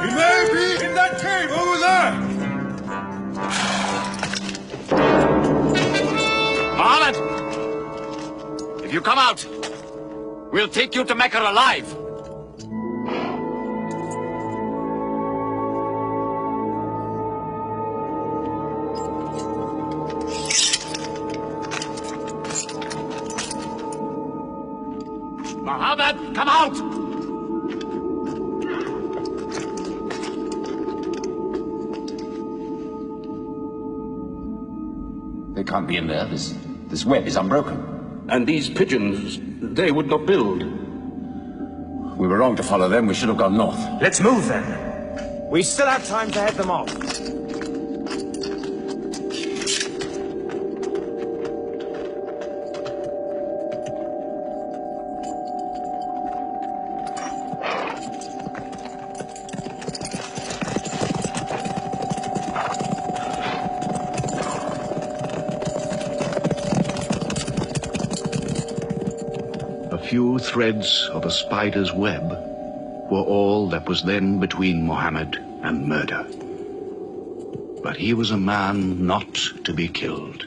He may be in that cave over there. Muhammad! If you come out, we'll take you to Mecca alive. Muhammad, come out! They can't be in there. This web is unbroken. And these pigeons, they would not build. We were wrong to follow them. We should have gone north. Let's move then. We still have time to head them off. Few threads of a spider's web were all that was then between Muhammad and murder. But he was a man not to be killed.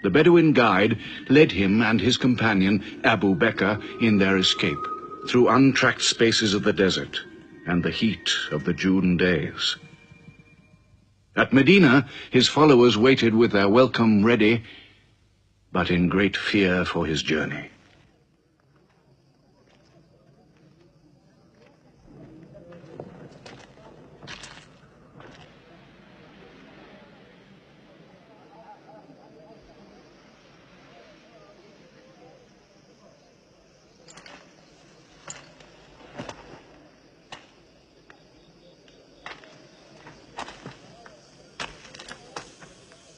The Bedouin guide led him and his companion, Abu Bakr, in their escape through untracked spaces of the desert and the heat of the June days. At Medina, his followers waited with their welcome ready, but in great fear for his journey.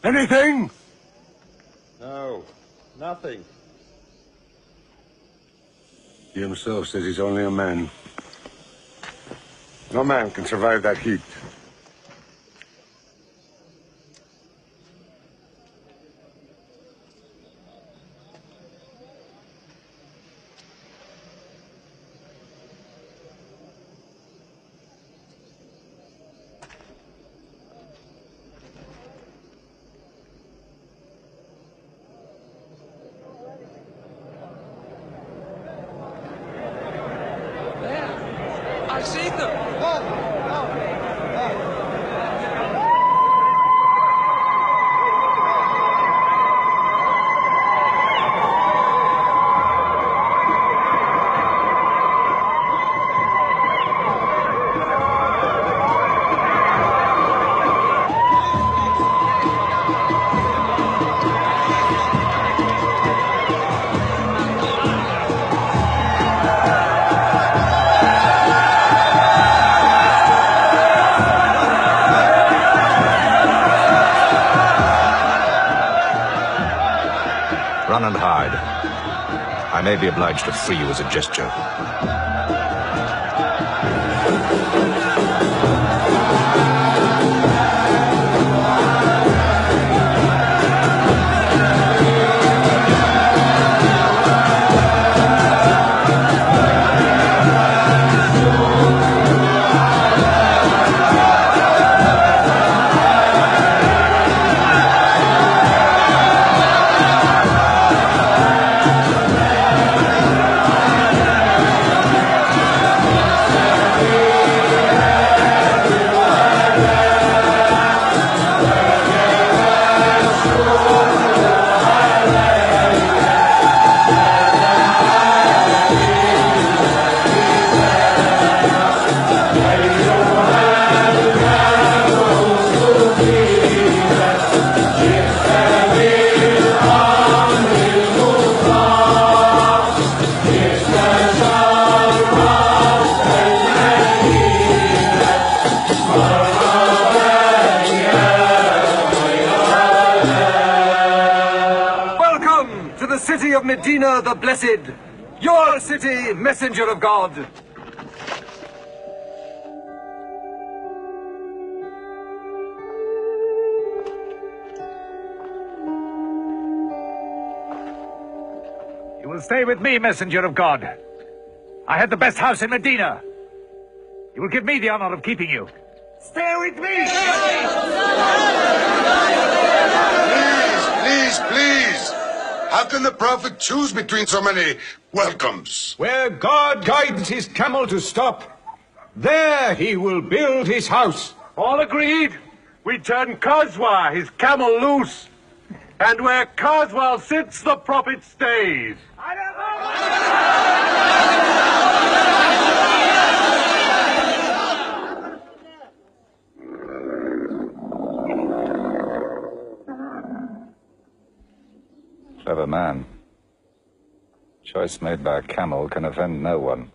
Anything? No, nothing. He himself says he's only a man. No man can survive that heat. I see them. Run and hide. I may be obliged to free you as a gesture. Medina the Blessed, your city, messenger of God. You will stay with me, messenger of God. I had the best house in Medina. You will give me the honor of keeping you. Stay with me! Please! How can the prophet choose between so many welcomes? Where God guides his camel to stop, there he will build his house. All agreed? We turn Kazwa, his camel, loose. And where Kazwa sits, the prophet stays. Clever man. Choice made by a camel can offend no one.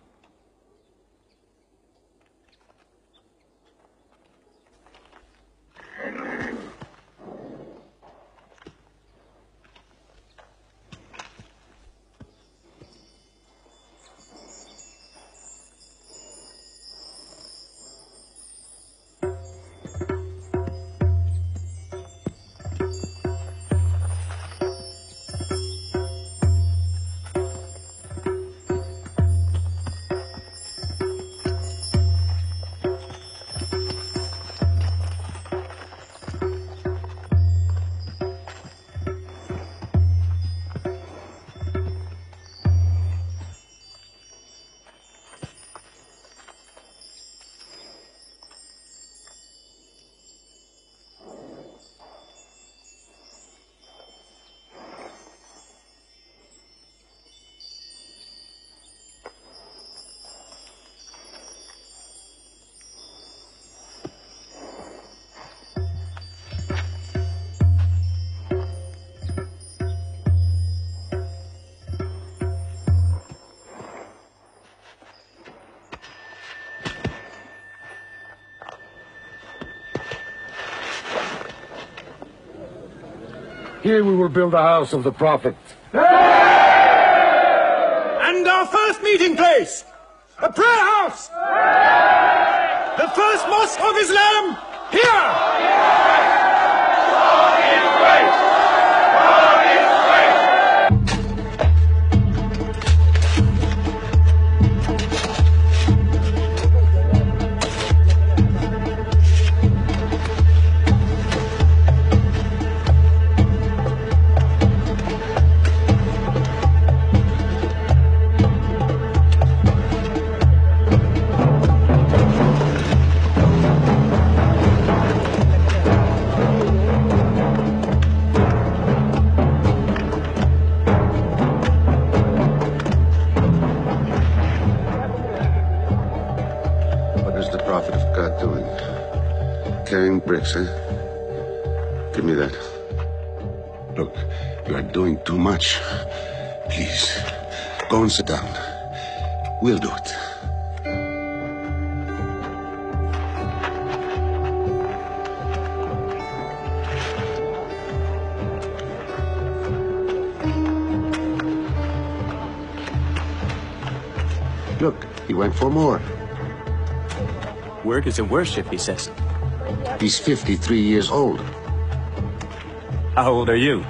Here we will build the house of the prophet. And our first meeting place, a prayer house. The first mosque of Islam, here. carrying bricks, eh? Give me that. Look, you are doing too much. Please, go and sit down. We'll do it. Look, he went for more. Work is a worship, he says. He's 53 years old. How old are you?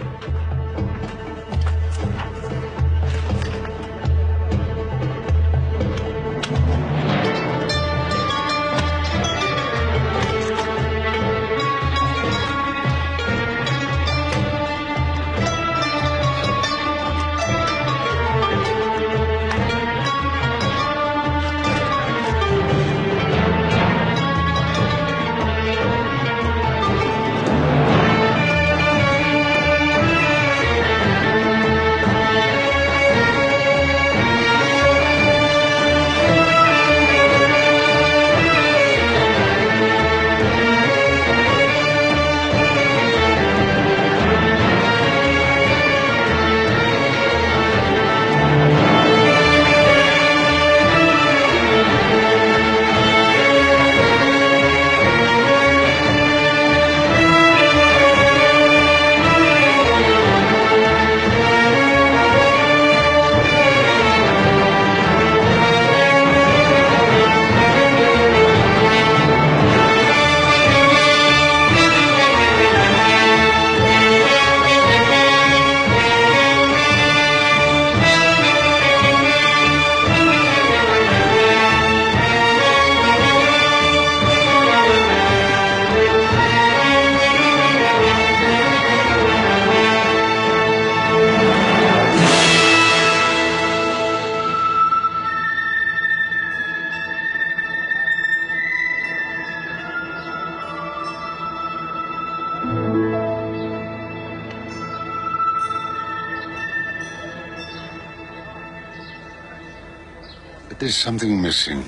But there's something missing.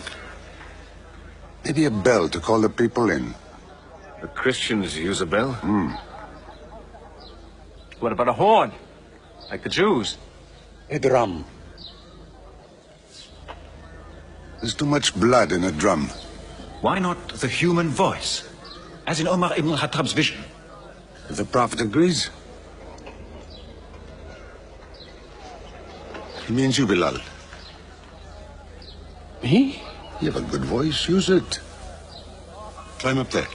Maybe a bell to call the people in. The Christians use a bell? What about a horn? Like the Jews? A drum. There's too much blood in a drum. Why not the human voice? As in Omar ibn al-Khattab's vision. If the Prophet agrees. He means you, Bilal. Me? You have a good voice. Use it. Climb up there.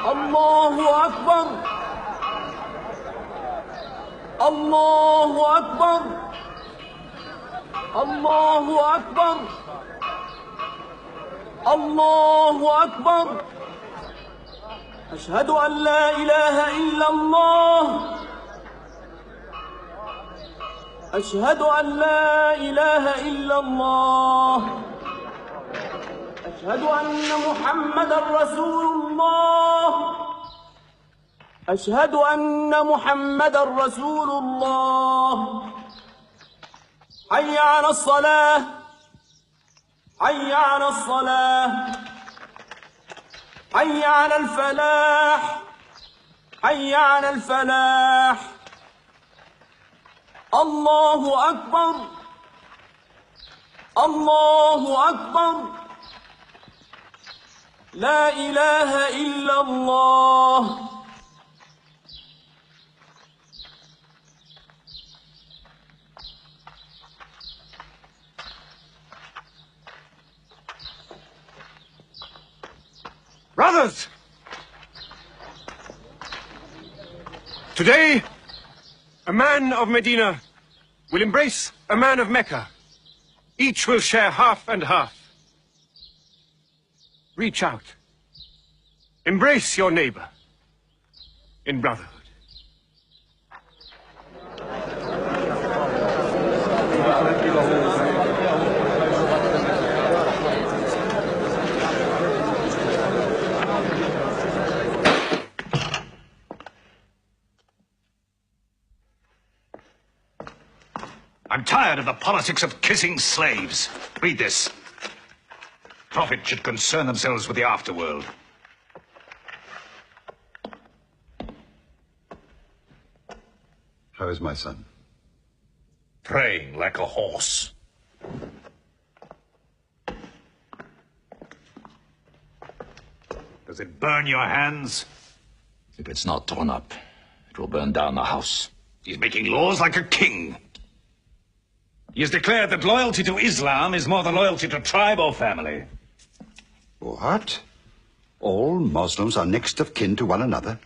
Allahu Akbar. Allahu Akbar. Allahu Akbar. Allahu Akbar. أشهد أن لا إله إلا الله. أشهد أن لا إله إلا الله. أشهد أن محمدا رسول الله. أشهد أن محمدا رسول الله. حي على الصلاة. حي على الصلاة. حي على الفلاح. حي على الفلاح. الله أكبر. الله أكبر. لا إله إلا الله. Brothers! Today, a man of Medina will embrace a man of Mecca. Each will share half and half. Reach out. Embrace your neighbor in brotherhood. tired of the politics of kissing slaves. Read this. Prophets should concern themselves with the afterworld. How is my son? Praying like a horse. Does it burn your hands? If it's not torn up, it will burn down the house. He's making laws like a king. He has declared that loyalty to Islam is more than loyalty to tribe or family. What? All Muslims are next of kin to one another?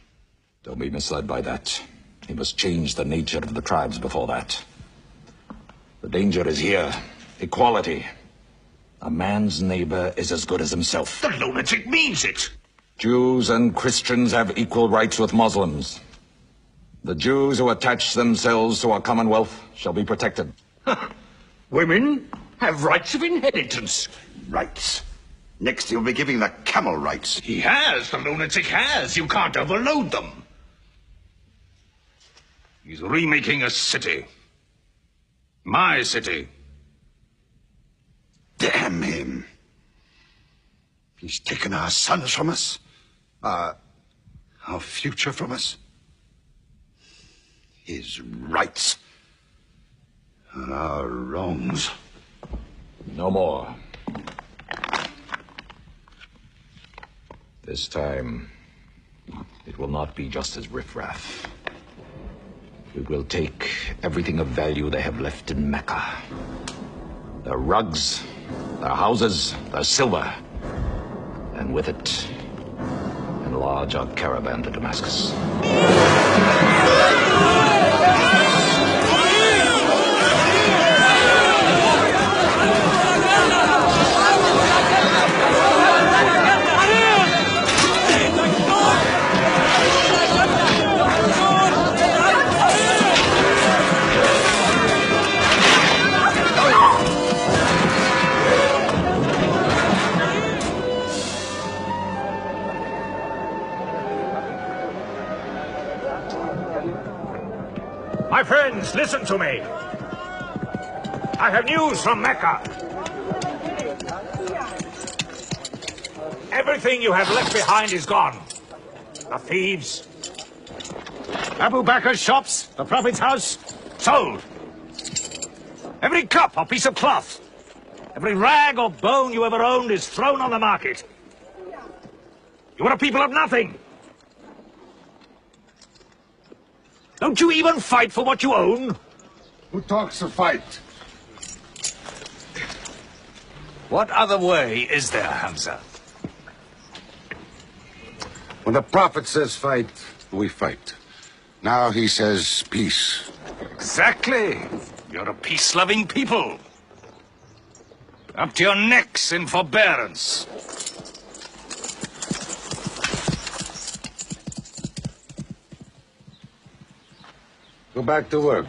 Don't be misled by that. He must change the nature of the tribes before that. The danger is here. Equality. A man's neighbor is as good as himself. The lunatic means it. Jews and Christians have equal rights with Muslims. The Jews who attach themselves to our commonwealth shall be protected. Women have rights of inheritance. Rights? Next he'll be giving the camel rights. He has. The lunatic has. You can't overload them. He's remaking a city. My city. Damn him. He's taken our sons from us. Our future from us. His rights. And our wrongs. No more. This time, it will not be just as riffraff. We will take everything of value they have left in Mecca. Their rugs, their houses, their silver. And with it, enlarge our caravan to Damascus. My friends, listen to me. I have news from Mecca. Everything you have left behind is gone. The thieves, Abu Bakr's shops, the Prophet's house, sold. Every cup or piece of cloth, every rag or bone you ever owned is thrown on the market. You are a people of nothing. Don't you even fight for what you own? Who talks of fight? What other way is there, Hamza? When the Prophet says fight, we fight. Now he says peace. Exactly. You're a peace-loving people. Up to your necks in forbearance. Go back to work.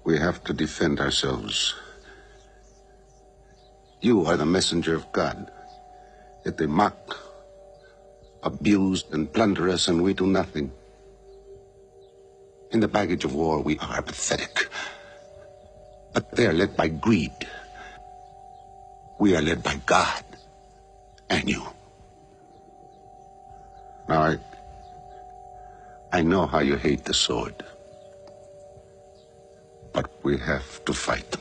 We have to defend ourselves. You are the messenger of God. Yet they mock, abuse, and plunder us, and we do nothing. In the baggage of war, we are pathetic. But they are led by greed. We are led by God and you. Now, I know how you hate the sword. But we have to fight.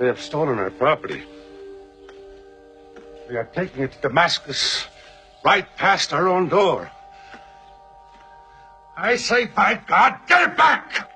They have stolen our property. We are taking it to Damascus, right past our own door. I say, by God, get it back!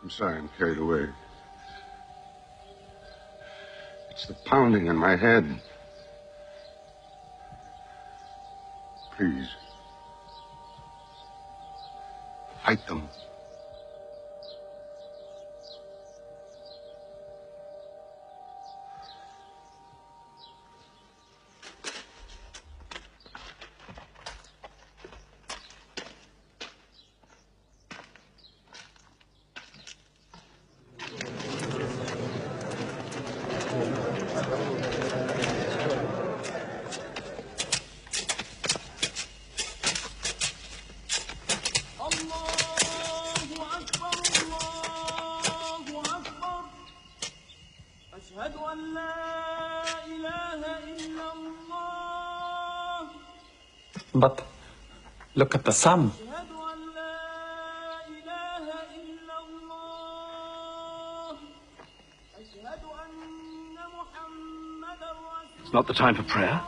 I'm sorry, I'm carried away. the pounding in my head. Please. Fight them. But look at the sun. It's not the time for prayer.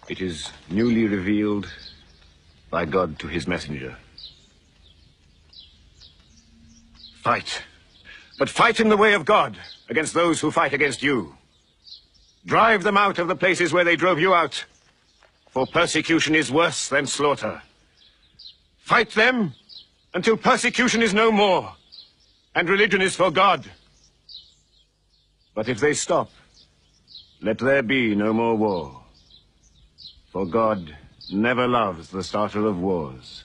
It is newly revealed by God to his messenger. Fight. But fight in the way of God against those who fight against you. Drive them out of the places where they drove you out, for persecution is worse than slaughter. Fight them until persecution is no more, and religion is for God. But if they stop, let there be no more war. For God never loves the starter of wars.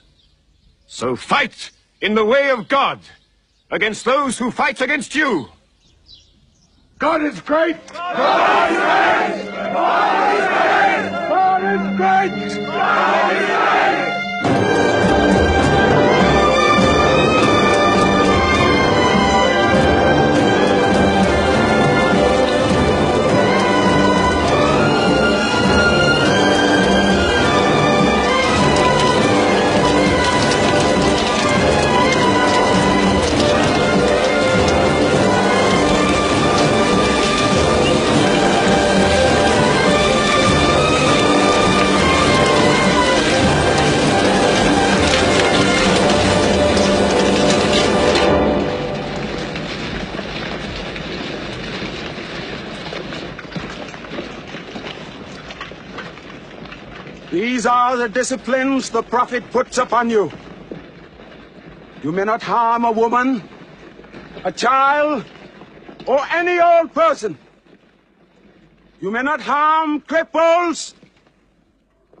So fight in the way of God against those who fight against you. God is great! God is great! God is great! God is great! God is great! These are the disciplines the Prophet puts upon you. You may not harm a woman, a child, or any old person. You may not harm cripples.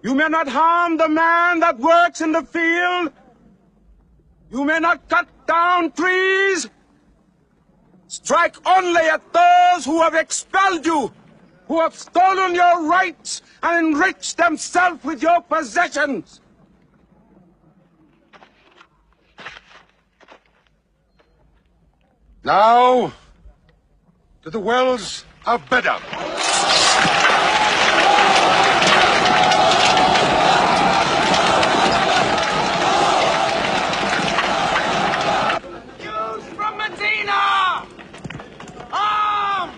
You may not harm the man that works in the field. You may not cut down trees. Strike only at those who have expelled you, who have stolen your rights and enriched themselves with your possessions. Now, to the wells of Bedlam. Jews from Medina! Arm!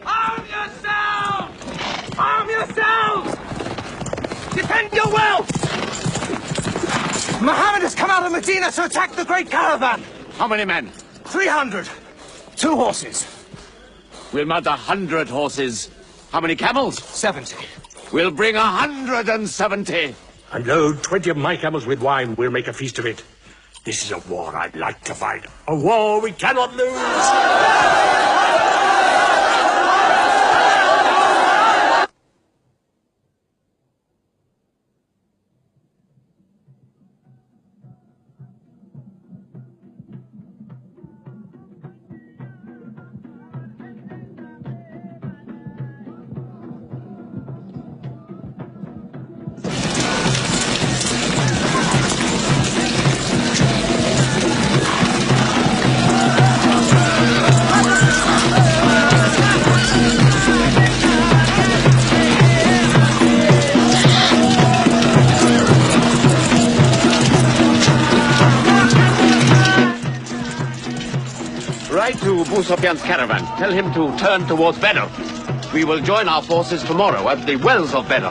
Arm yourselves! Arm yourselves! Defend your wealth! Muhammad has come out of Medina to attack the great caravan. How many men? 300. 2 horses. We'll mount 100 horses. How many camels? 70. We'll bring 170. And load 20 of my camels with wine. We'll make a feast of it. This is a war I'd like to fight. A war we cannot lose. Write to Abu Sufyan's caravan. Tell him to turn towards Badr. We will join our forces tomorrow at the wells of Badr.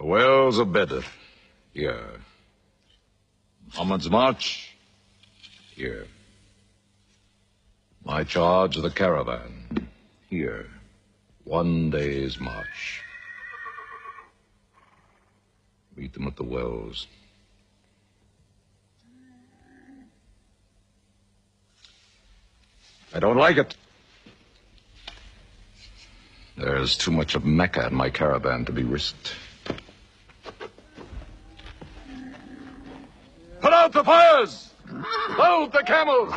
Wells of Badr, here. Muhammad's march, here. My charge of the caravan, here. 1 day's march. Meet them at the wells. I don't like it. There's too much of Mecca in my caravan to be risked. Put out the fires! Load the camels!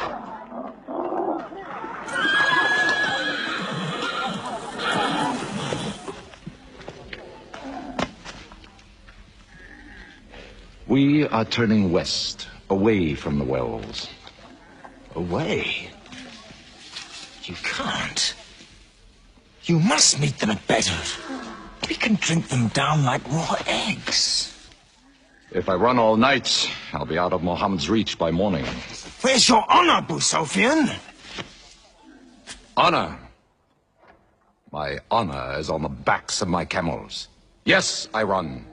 We are turning west, away from the wells. Away? You can't. You must meet them at Badr. We can drink them down like raw eggs. If I run all night, I'll be out of Muhammad's reach by morning. Where's your honor, Abu Sufyan? Honor? My honor is on the backs of my camels. Yes, I run.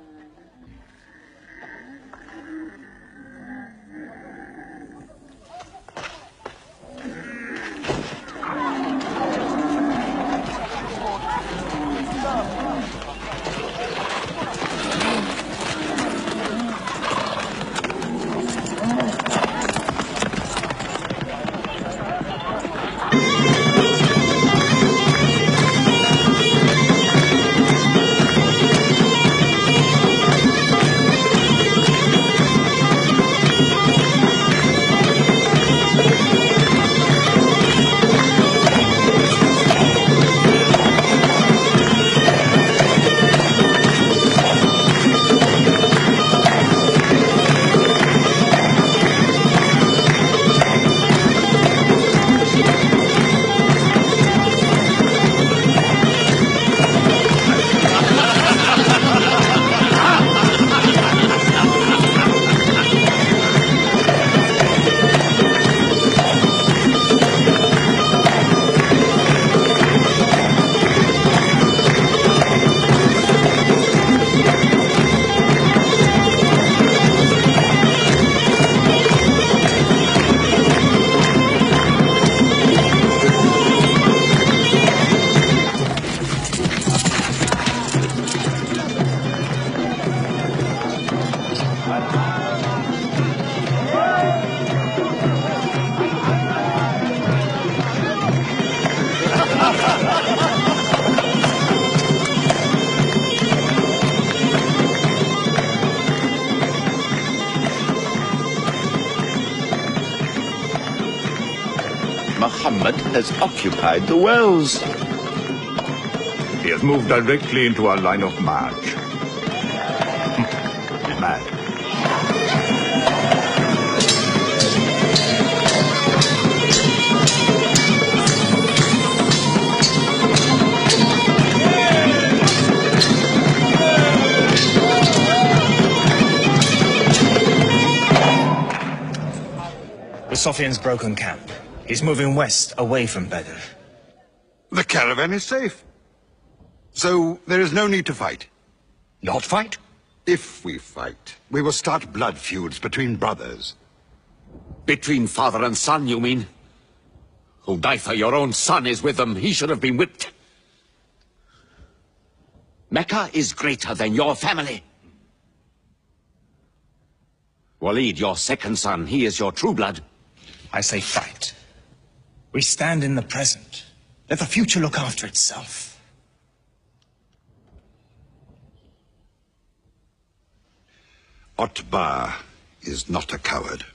Muhammad has occupied the wells. He has moved directly into our line of march. He's mad. Sufyan's broken camp. He's moving west, away from Badr. The caravan is safe. So there is no need to fight. Not fight? If we fight, we will start blood feuds between brothers. Between father and son, you mean? Hudayfa, your own son, is with them. He should have been whipped. Mecca is greater than your family. Walid, your second son, he is your true blood. I say fight. We stand in the present. Let the future look after itself. Otbah is not a coward.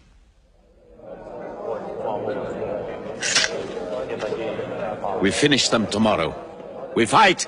We finish them tomorrow. We fight!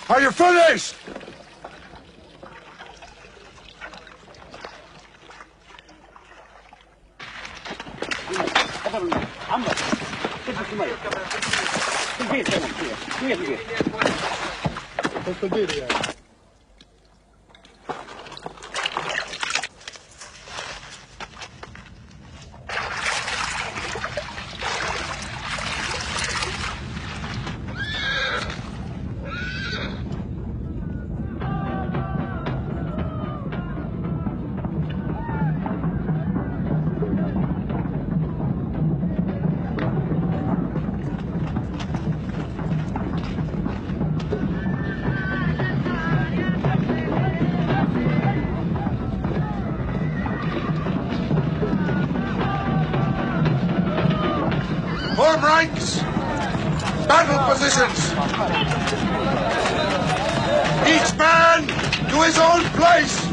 Are you finished? Form ranks! Battle positions! Each man to his own place!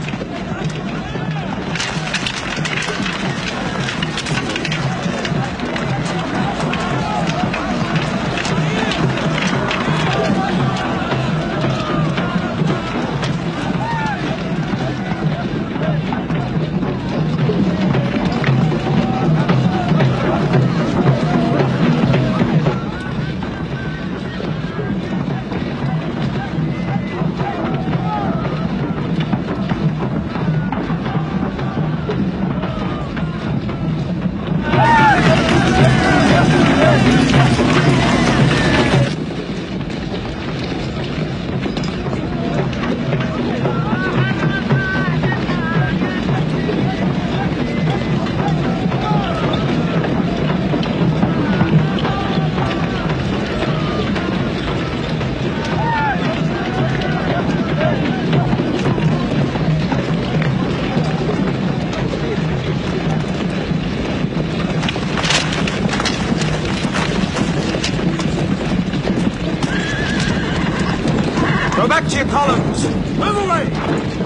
Go back to your columns! Move away!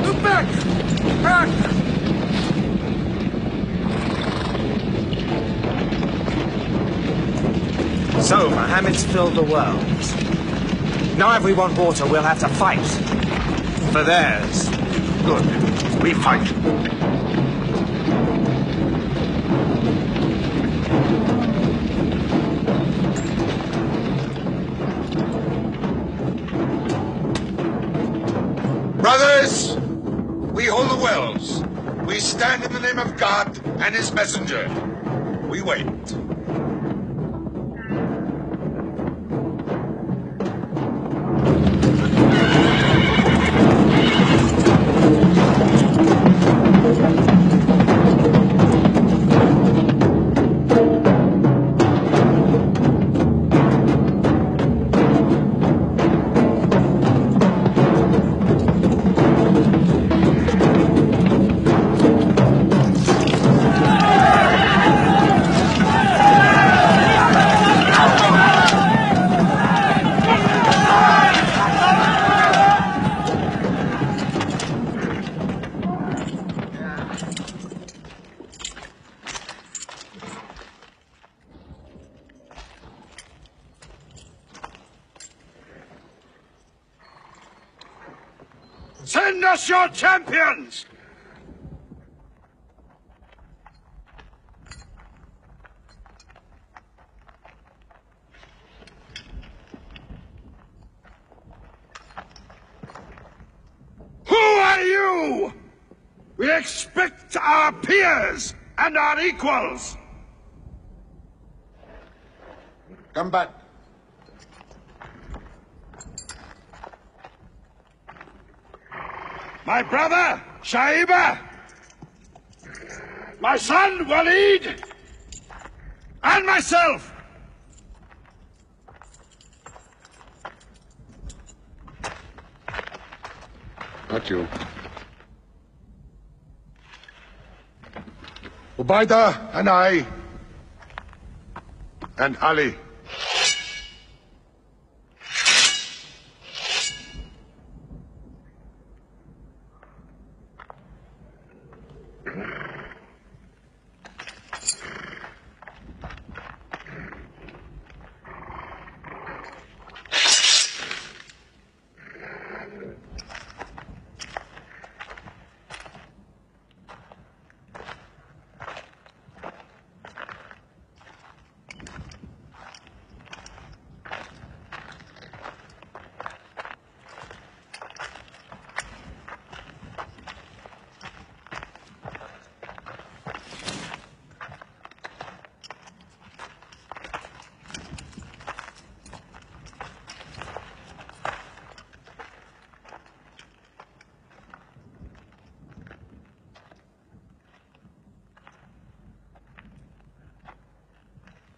Move back! Back! So, Mohammed's filled the world. Now if we want water, we'll have to fight. For theirs. Good. We fight. Brothers, we hold the wells. We stand in the name of God and his messenger. We wait. Send us your champions! Who are you? We expect our peers and our equals. Come back. My brother, Shaiba. My son, Walid. And myself. Not you. Ubaidah and I. And Ali.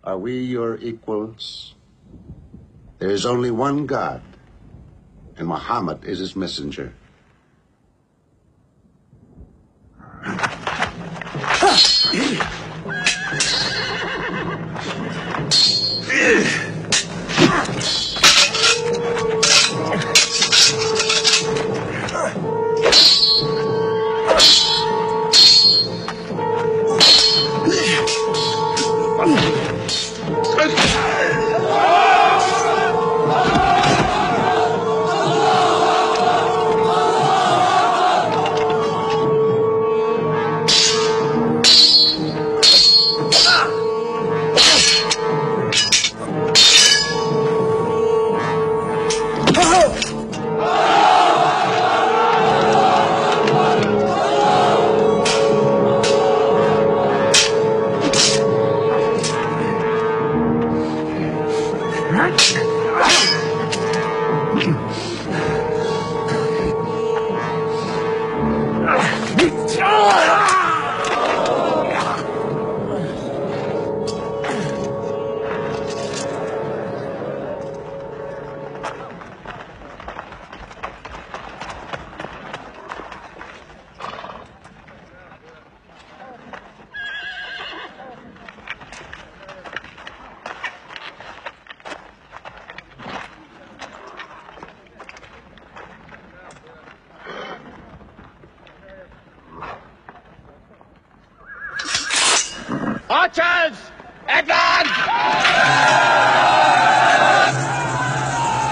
Are we your equals? There is only one God, and Muhammad is his messenger. Archers! Advance!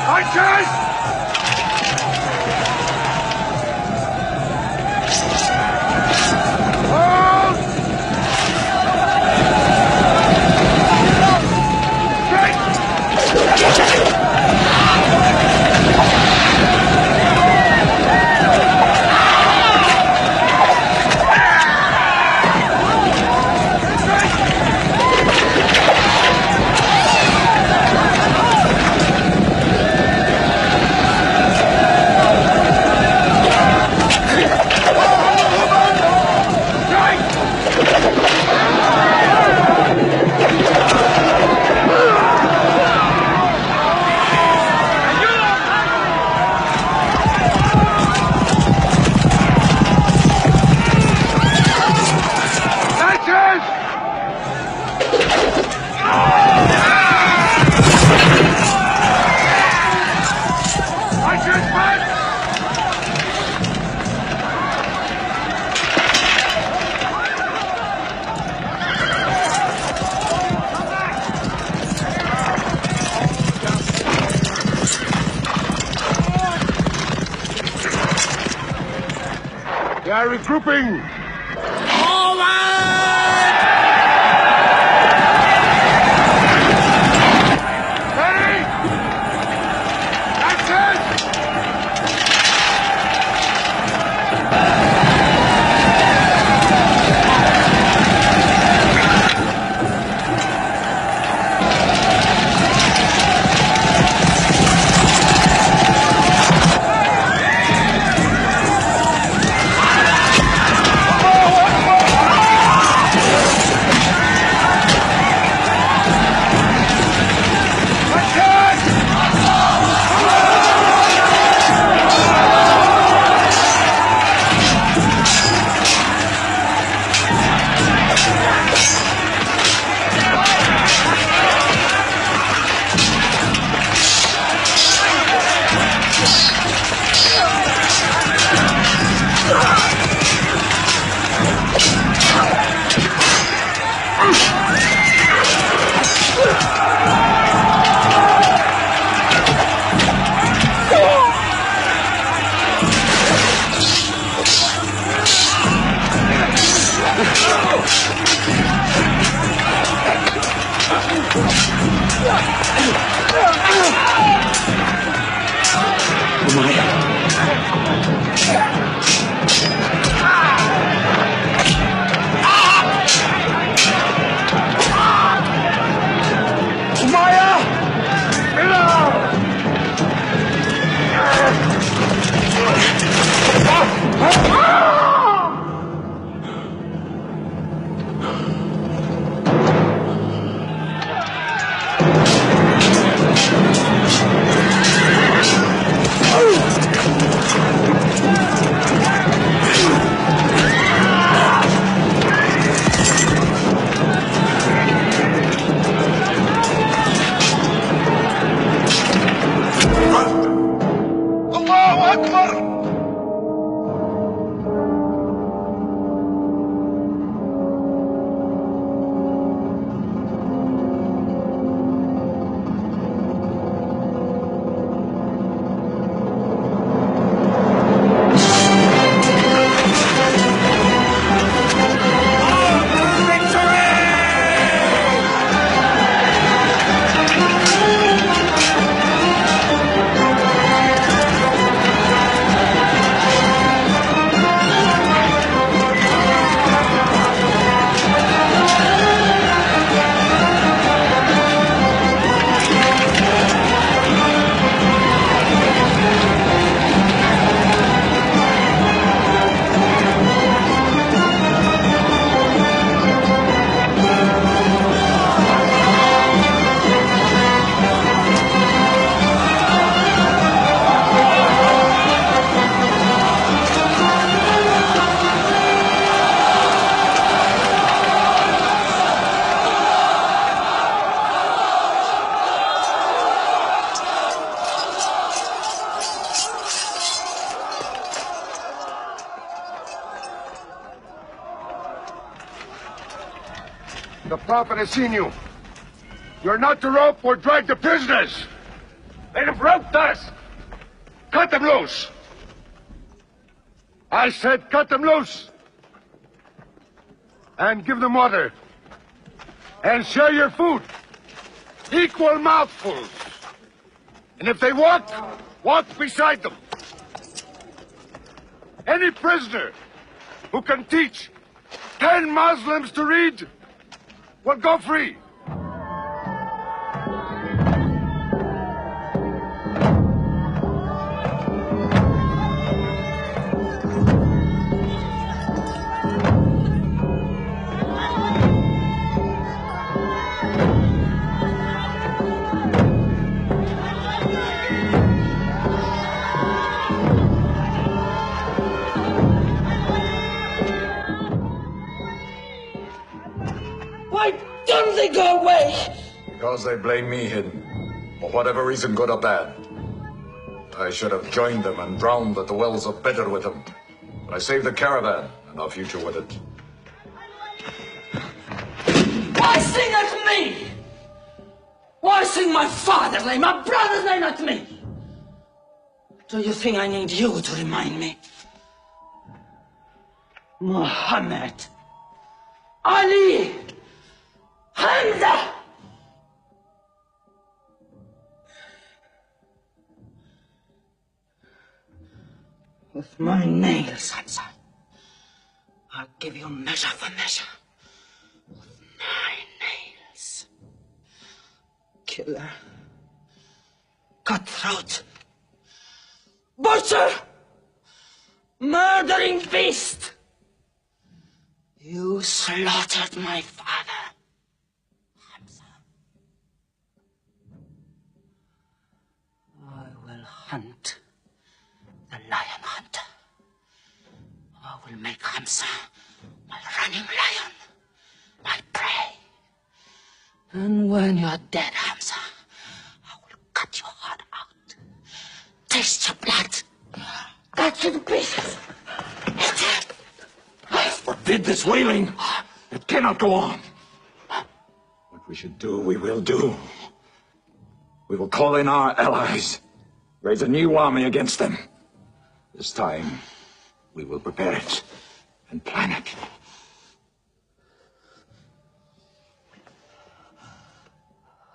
Archers! are regrouping. The prophet has seen you. You're not to rope or drag the prisoners. They have roped us. Cut them loose. I said cut them loose. And give them water. And share your food. Equal mouthfuls. And if they walk, walk beside them. Any prisoner who can teach 10 Muslims to read will go free. Why don't they go away? Because they blame me, Hidden. For whatever reason, good or bad. I should have joined them and drowned at the wells of Bitter with them. But I saved the caravan and our future with it. Why sing at me? Why sing my father's name, my brother's name at me? Do you think I need you to remind me? Muhammad, Ali, Hamza. With my nails, Hamza, I'll give you measure for measure. With my nails. Killer. Cutthroat. Butcher. Murdering beast. You slaughtered my father, Hamza. I will hunt the lion hunter. I will make Hamza my running lion, my prey. And when you're dead, Hamza, I will cut your heart out, taste your blood, cut you to pieces. Forbid this wailing. It cannot go on. What we should do, we will do. We will call in our allies, raise a new army against them. This time, we will prepare it and plan it.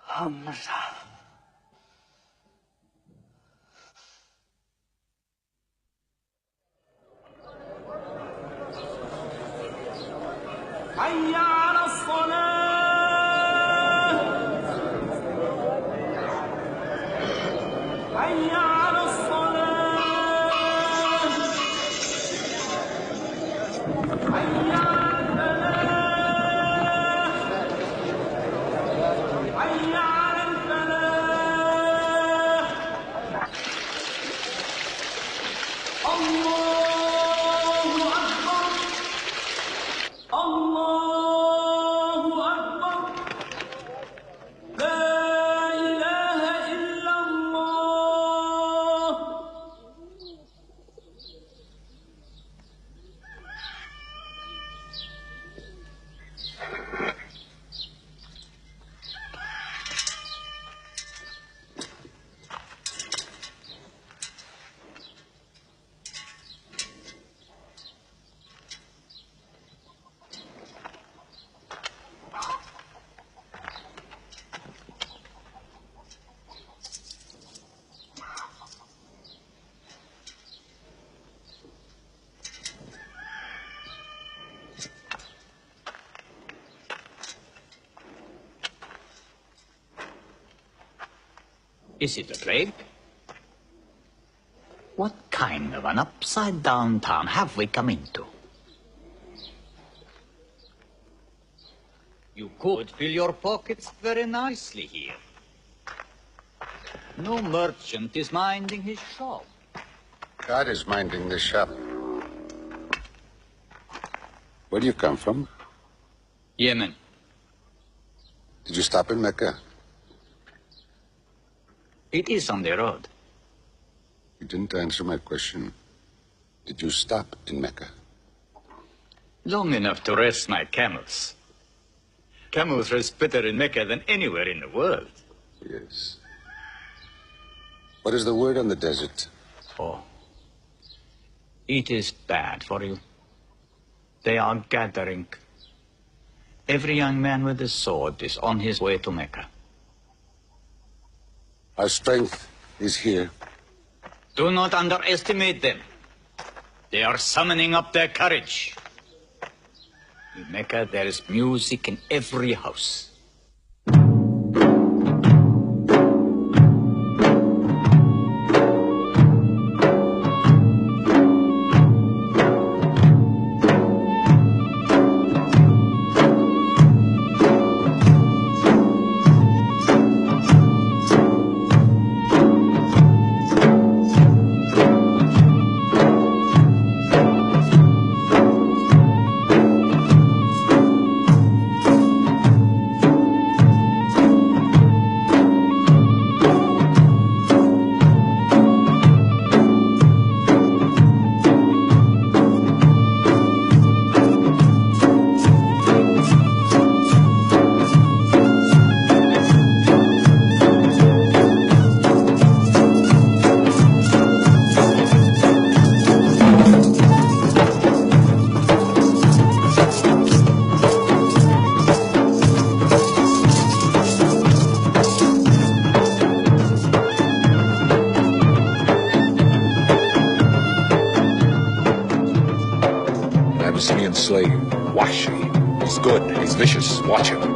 Hamza. حي على الصلاة حي على الصلاة حي على الفلاح حي على الفلاح الله أكبر الله أكبر لا إله إلا الله. Is it a plague? What kind of an upside-down town have we come into? You could fill your pockets very nicely here. No merchant is minding his shop. God is minding the shop. Where do you come from? Yemen. Did you stop in Mecca? It is on the road. You didn't answer my question. Did you stop in Mecca? Long enough to rest my camels. Camels rest better in Mecca than anywhere in the world. Yes. What is the word on the desert? Oh. It is bad for you. They are gathering. Every young man with a sword is on his way to Mecca. Our strength is here. Do not underestimate them. They are summoning up their courage. In Mecca, there is music in every house. Abyssinian slave. Washi. He's good. He's vicious. Watch him.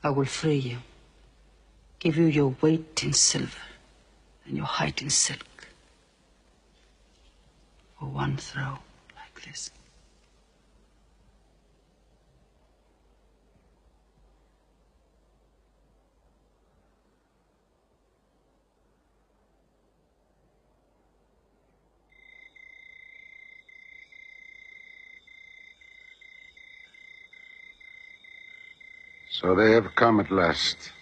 I will free you, give you your weight in silver and your height in silk for one throw like this. So they have come at last.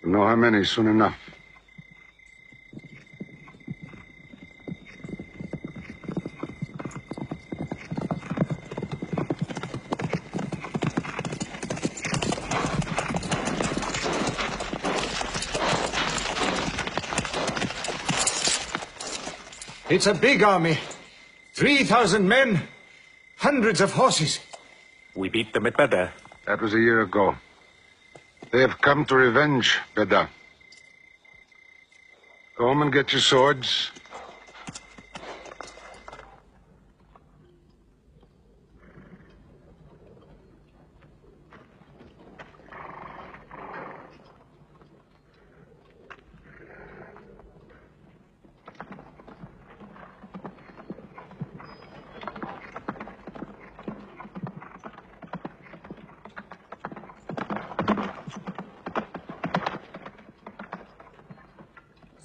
We'll know how many soon enough. It's a big army. 3,000 men, hundreds of horses. We beat them at Badr. That was a year ago. They have come to revenge, Perdana. Go home and get your swords.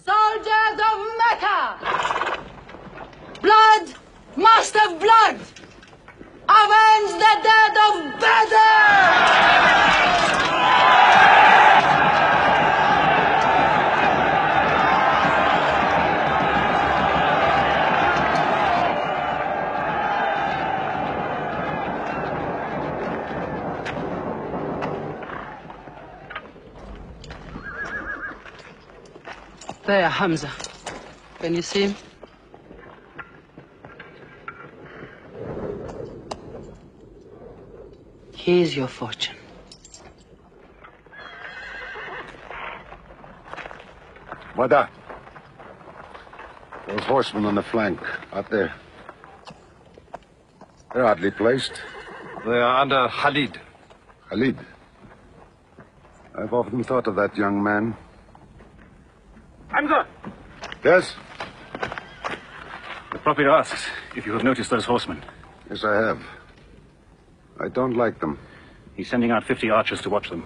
Soldiers of Mecca! Blood must have blood! Avenge the dead of Badr! There, Hamza. Can you see him? Here's your fortune. Wada. Those horsemen on the flank, out there. They're oddly placed. They are under Khalid. Khalid? I've often thought of that young man. Hamza! Yes? The Prophet asks if you have noticed those horsemen. Yes, I have. I don't like them. He's sending out 50 archers to watch them.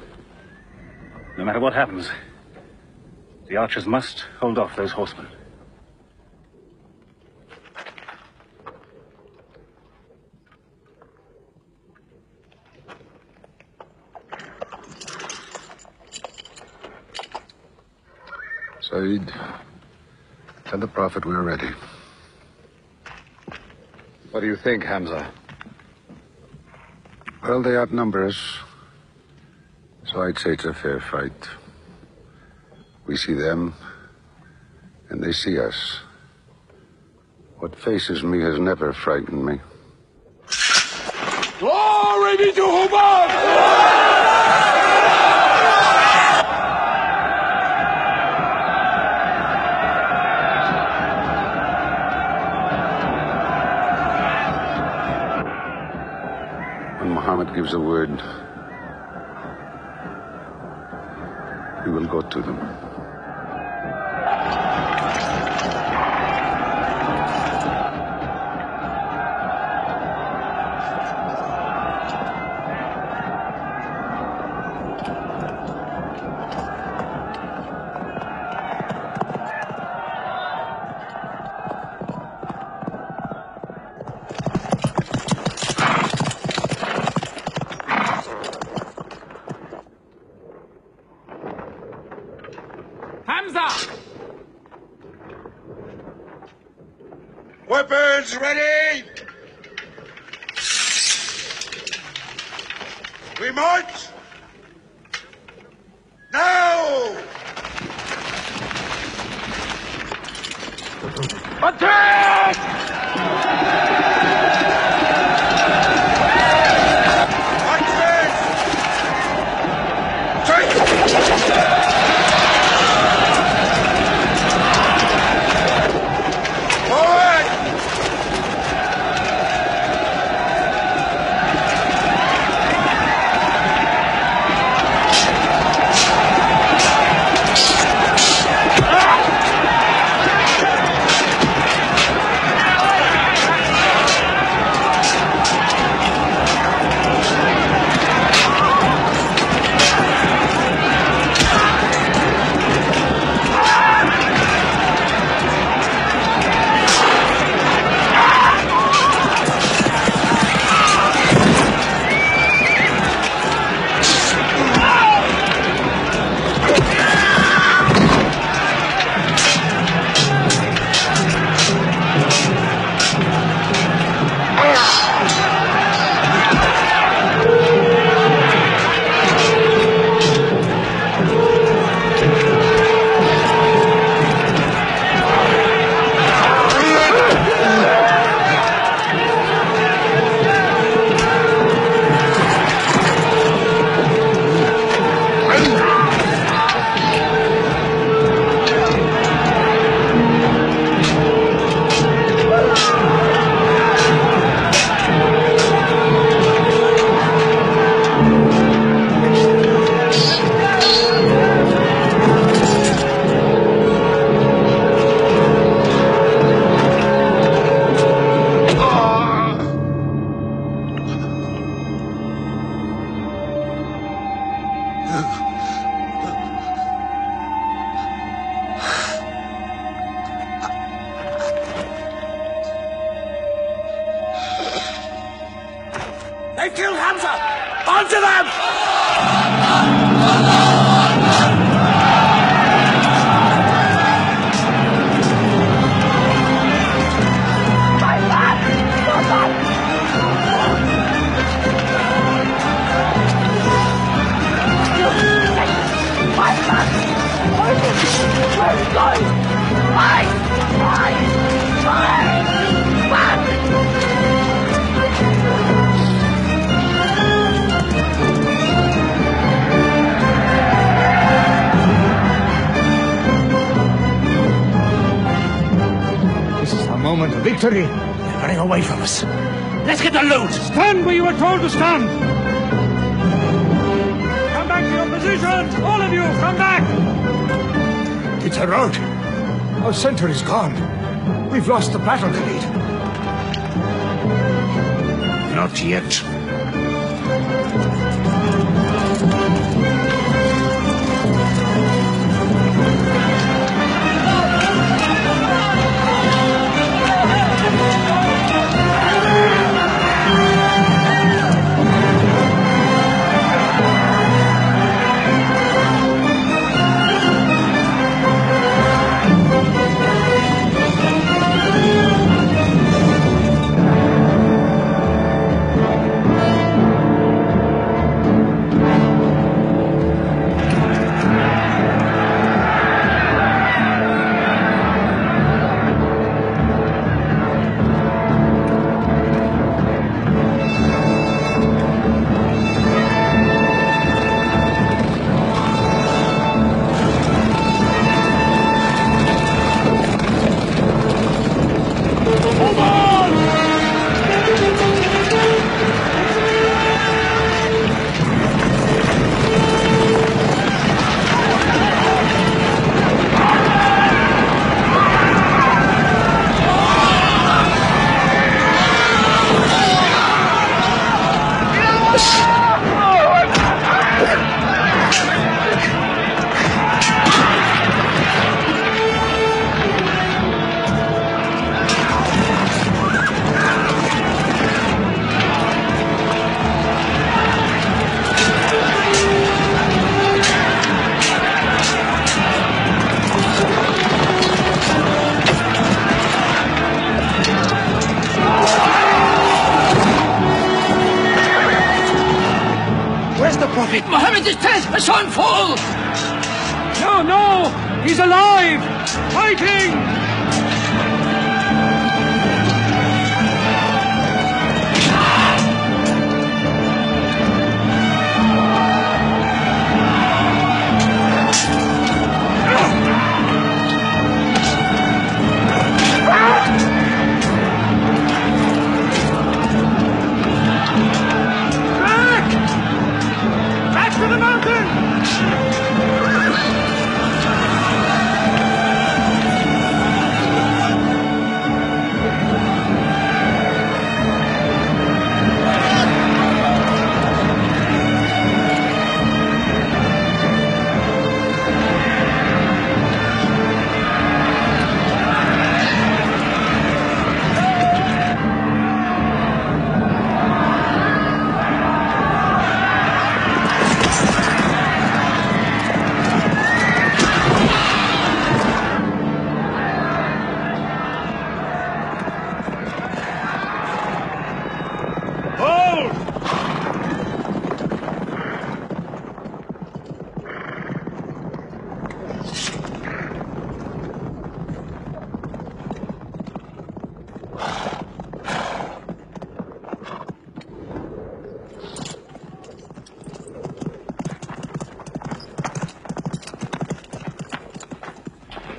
No matter what happens, the archers must hold off those horsemen. Saeed, tell the Prophet we're ready. What do you think, Hamza? Well, they outnumber us, so I'd say it's a fair fight. We see them, and they see us. What faces me has never frightened me. Glory be to Hubbard! word, we will go to them. Weapons ready! We march! Now! Attack! They've killed Hamza! Onto them! This is our moment of victory. They're running away from us. Let's get the loot! Stand where you were told to stand! Come back to your positions! All of you, come back! It's a rout. Our center is gone. We've lost the battle, Khalid. Not yet. says a son fall! No, no! He's alive! Fighting! Back to the mountain!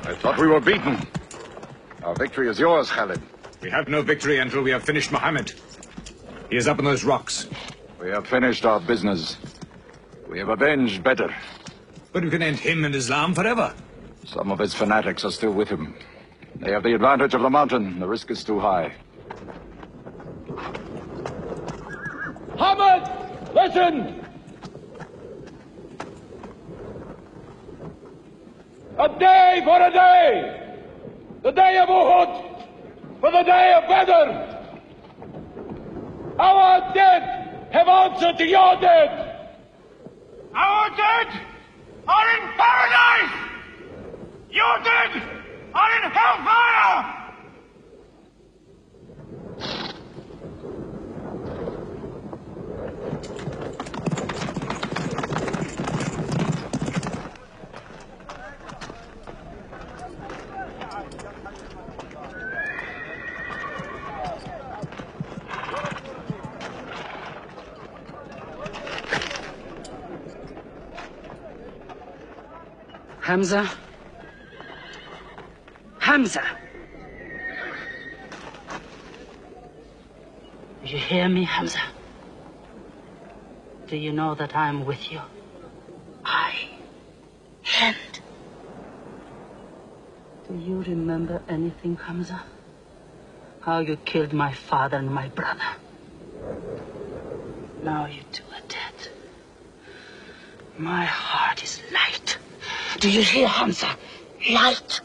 I thought we were beaten. Our victory is yours, Khalid. We have no victory until we have finished Muhammad. He is up on those rocks. We have finished our business. We have avenged Badr. But we can end him and Islam forever. Some of his fanatics are still with him. They have the advantage of the mountain. The risk is too high. Muhammad, listen! A day for a day! The day of Uhud for the day of Badr! Our dead have answered to your dead! Our dead are in paradise! Your dead are in hellfire! Hamza? Hamza! You hear me, Hamza? Do you know that I'm with you? And do you remember anything, Hamza? How you killed my father and my brother. Now you two are dead. My heart is light. Do you hear, Hamza? Light.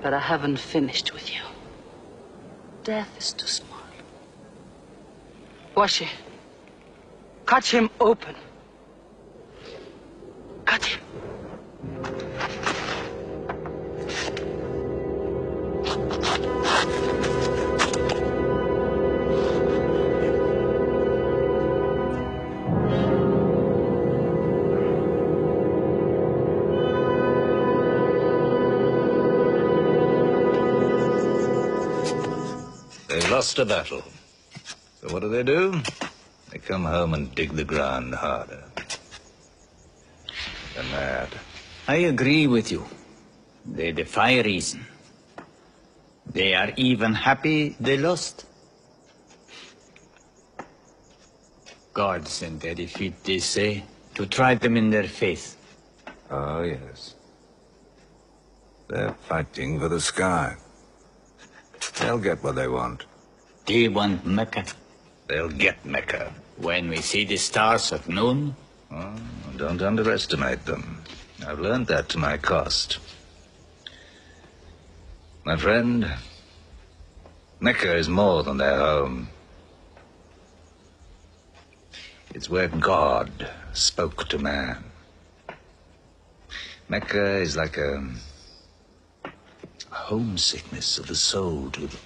But I haven't finished with you. Death is too small. Washi, cut him open. Cut him. They lost a battle. So what do? They come home and dig the ground harder. They're mad. I agree with you. They defy reason. They are even happy they lost. God sent their defeat, they say, to try them in their faith. Oh, yes. They're fighting for the sky. They'll get what they want. They want Mecca. They'll get Mecca. When we see the stars at noon? Oh, don't underestimate them. I've learned that to my cost. My friend, Mecca is more than their home. It's where God spoke to man. Mecca is like a homesickness of the soul to them.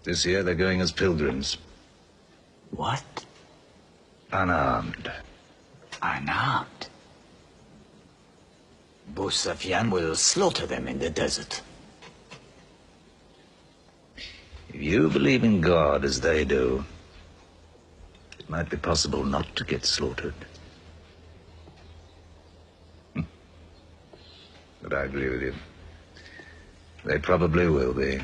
This year they're going as pilgrims. What? Unarmed. Unarmed? Abu Sufyan will slaughter them in the desert. If you believe in God as they do, it might be possible not to get slaughtered. But I agree with you. They probably will be.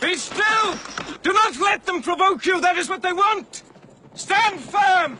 Be still! Do not let them provoke you! That is what they want! Stand firm!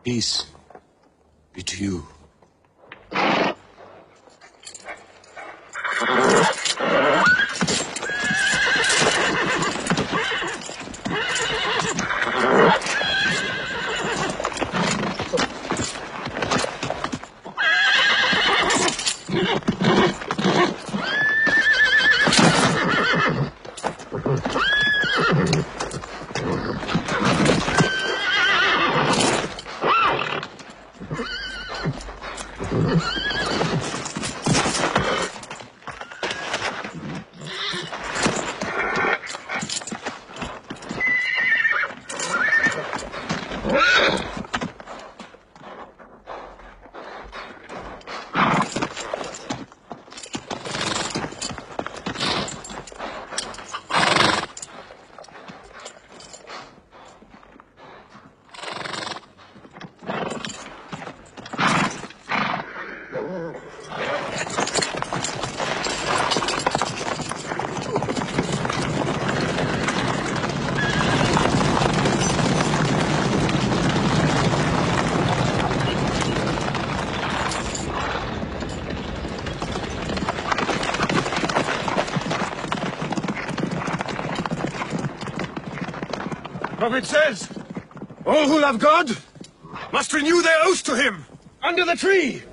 Peace be to you. Prophet says, all who love God must renew their oath to him. Under the tree!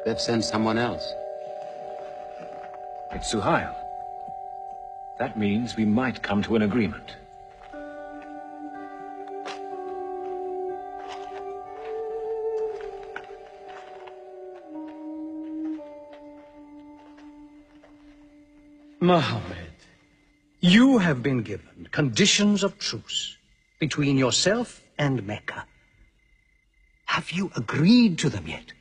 They've sent someone else. It's Suhail. That means we might come to an agreement. Muhammad, you have been given conditions of truce between yourself and Mecca. Have you agreed to them yet?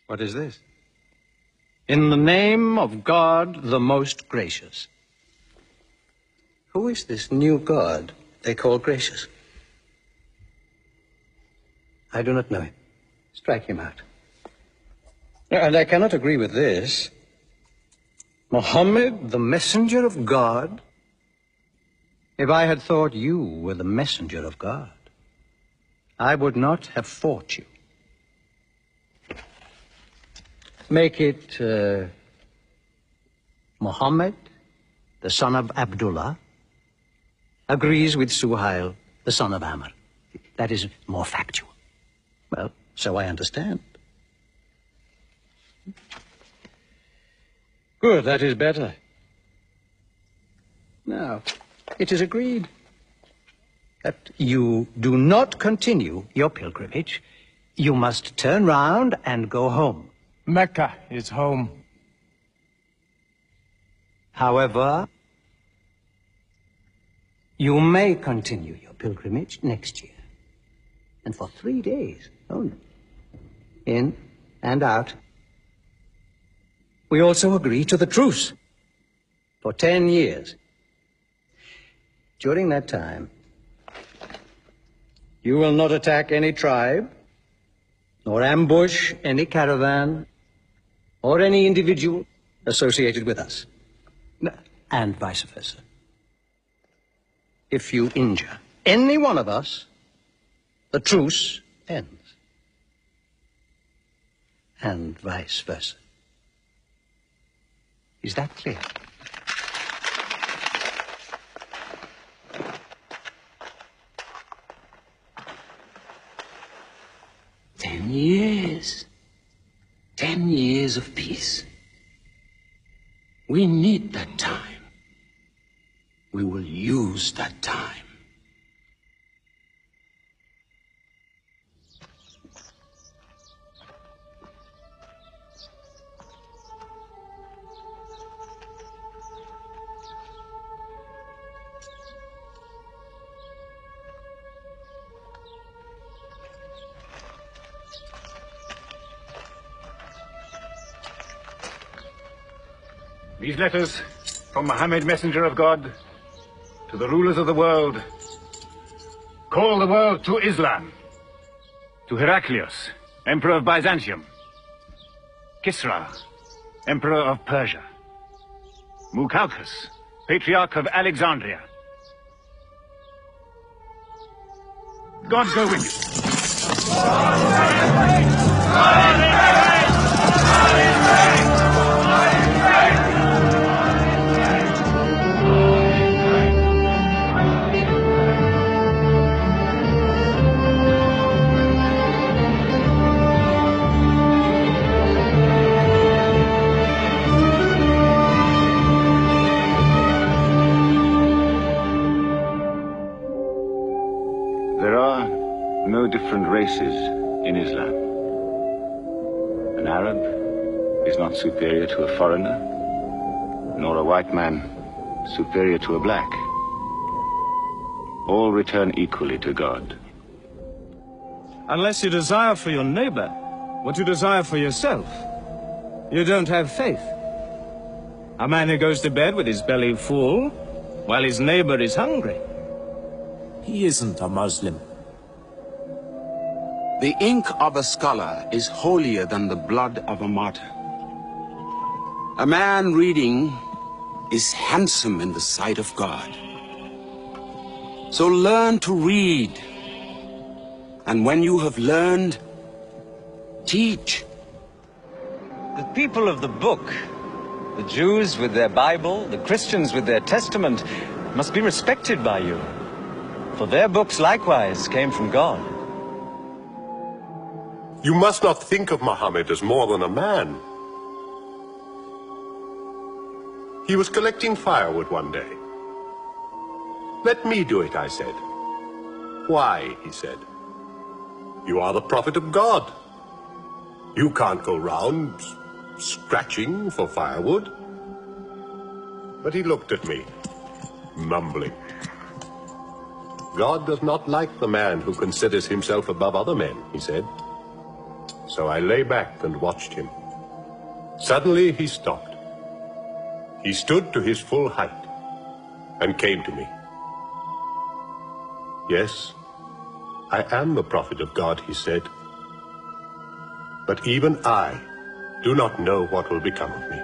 What is this? In the name of God, the most gracious. Who is this new God they call gracious? I do not know him. Strike him out. And I cannot agree with this. Muhammad, the messenger of God? If I had thought you were the messenger of God, I would not have fought you. Make it Muhammad, the son of Abdullah, agrees with Suhail, the son of Amr. That is more factual. Well, so I understand. Good, that is better. Now, it is agreed that you do not continue your pilgrimage. You must turn round and go home. Mecca is home. However, you may continue your pilgrimage next year. And for 3 days only. In and out. We also agree to the truce for 10 years. During that time, you will not attack any tribe, nor ambush any caravan, or any individual associated with us, and vice versa. If you injure any one of us, the truce ends, and vice versa. Is that clear? Years. 10 years of peace. We need that time. We will use that time. These letters from Muhammad, messenger of God, to the rulers of the world. Call the world to Islam. To Heraclius, emperor of Byzantium. Kisra, emperor of Persia. Mukalkas, patriarch of Alexandria. God go with There are no different races in Islam. An Arab is not superior to a foreigner, nor a white man superior to a black. All return equally to God. Unless you desire for your neighbor what you desire for yourself, you don't have faith. A man who goes to bed with his belly full, while his neighbor is hungry. He isn't a Muslim. The ink of a scholar is holier than the blood of a martyr. A man reading is handsome in the sight of God. So learn to read. And when you have learned, teach. The people of the book, the Jews with their Bible, the Christians with their Testament, must be respected by you. For their books likewise came from God. You must not think of Muhammad as more than a man. He was collecting firewood one day. Let me do it, I said. Why, he said. You are the prophet of God. You can't go round scratching for firewood. But he looked at me, mumbling. God does not like the man who considers himself above other men, he said. So I lay back and watched him. Suddenly he stopped. He stood to his full height and came to me. Yes, I am the prophet of God, he said. But even I do not know what will become of me.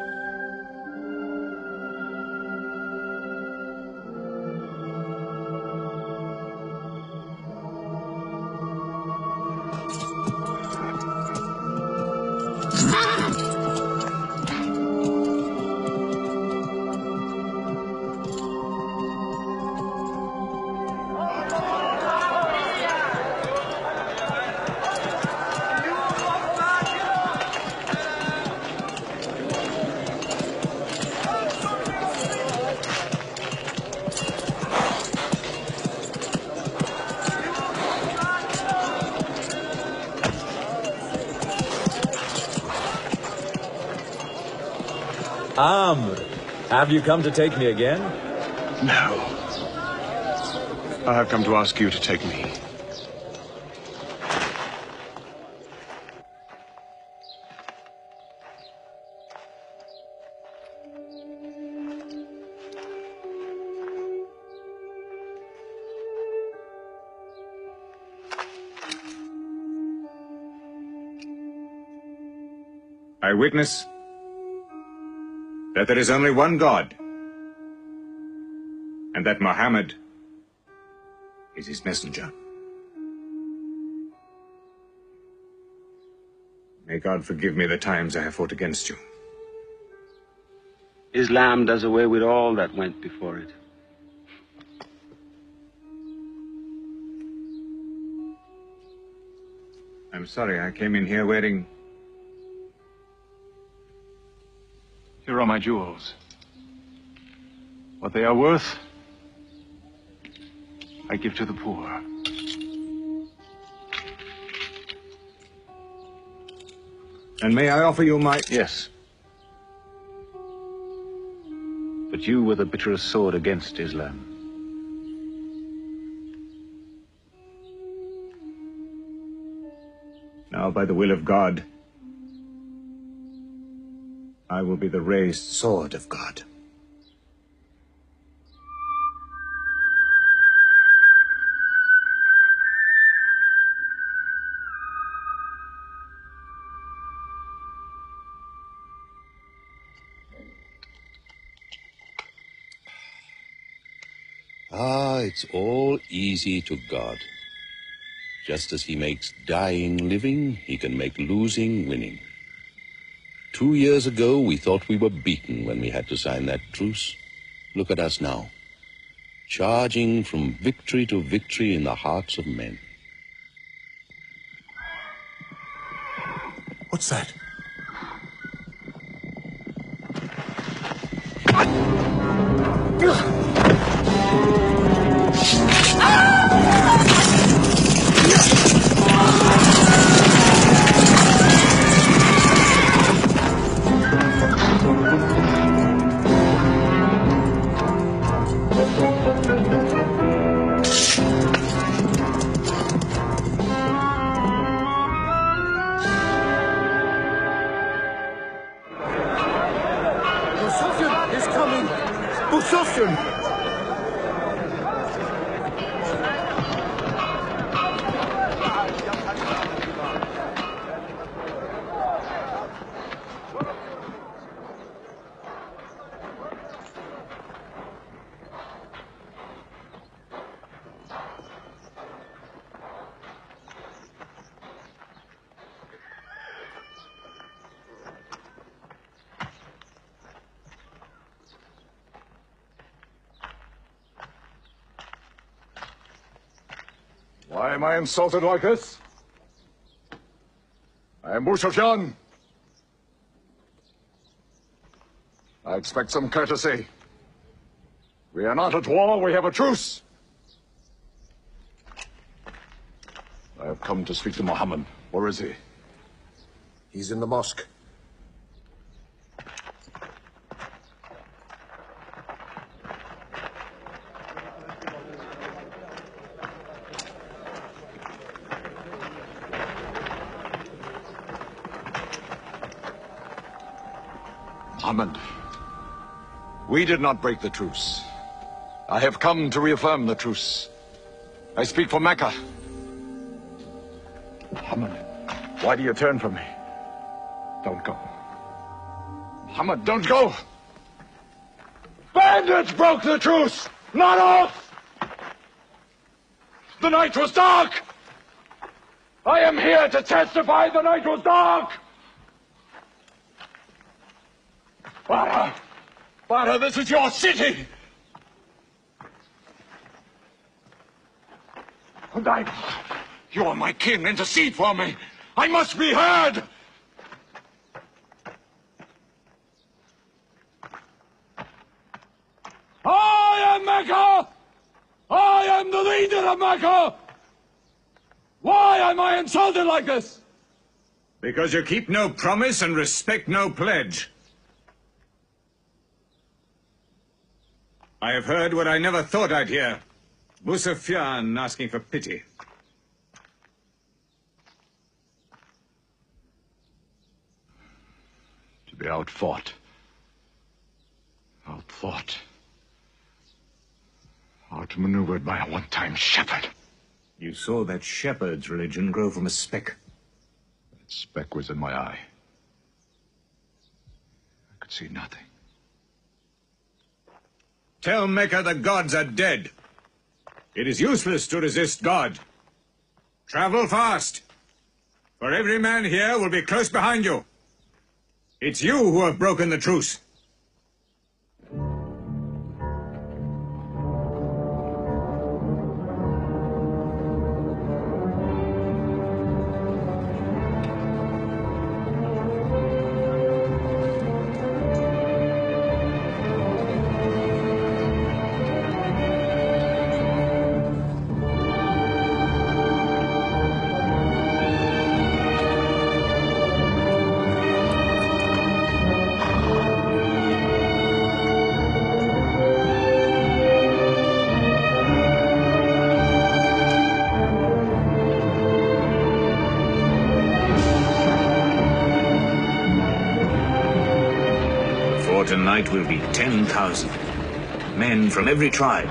Amr, have you come to take me again? No. I have come to ask you to take me. I witness that there is only one God, and that Muhammad is his messenger. May God forgive me the times I have fought against you. Islam does away with all that went before it. I'm sorry, I came in here wearing... Here are my jewels. What they are worth, I give to the poor. And may I offer you my... Yes. But you were the bitterest sword against Islam. Now, by the will of God, I will be the raised sword of God. Ah, it's all easy to God. Just as he makes dying living, he can make losing winning. 2 years ago, we thought we were beaten when we had to sign that truce. Look at us now, charging from victory to victory in the hearts of men. What's that? Why am I insulted like this? I am Sufyan. I expect some courtesy. We are not at war, we have a truce. I have come to speak to Muhammad. Where is he? He's in the mosque. Muhammad, we did not break the truce. I have come to reaffirm the truce. I speak for Mecca. Muhammad, why do you turn from me? Don't go. Muhammad, don't go! Bandits broke the truce, not us! The night was dark! I am here to testify the night was dark! Bara, this is your city! And you are my king, intercede for me! I must be heard! I am Mecca! I am the leader of Mecca! Why am I insulted like this? Because you keep no promise and respect no pledge. I have heard what I never thought I'd hear. Sufyan asking for pity. To be outfought, outmaneuvered by a one-time shepherd. You saw that shepherd's religion grow from a speck. That speck was in my eye. I could see nothing. Tell Mecca the gods are dead. It is useless to resist God. Travel fast, for every man here will be close behind you. It's you who have broken the truce. Tonight will be 10,000 men from every tribe.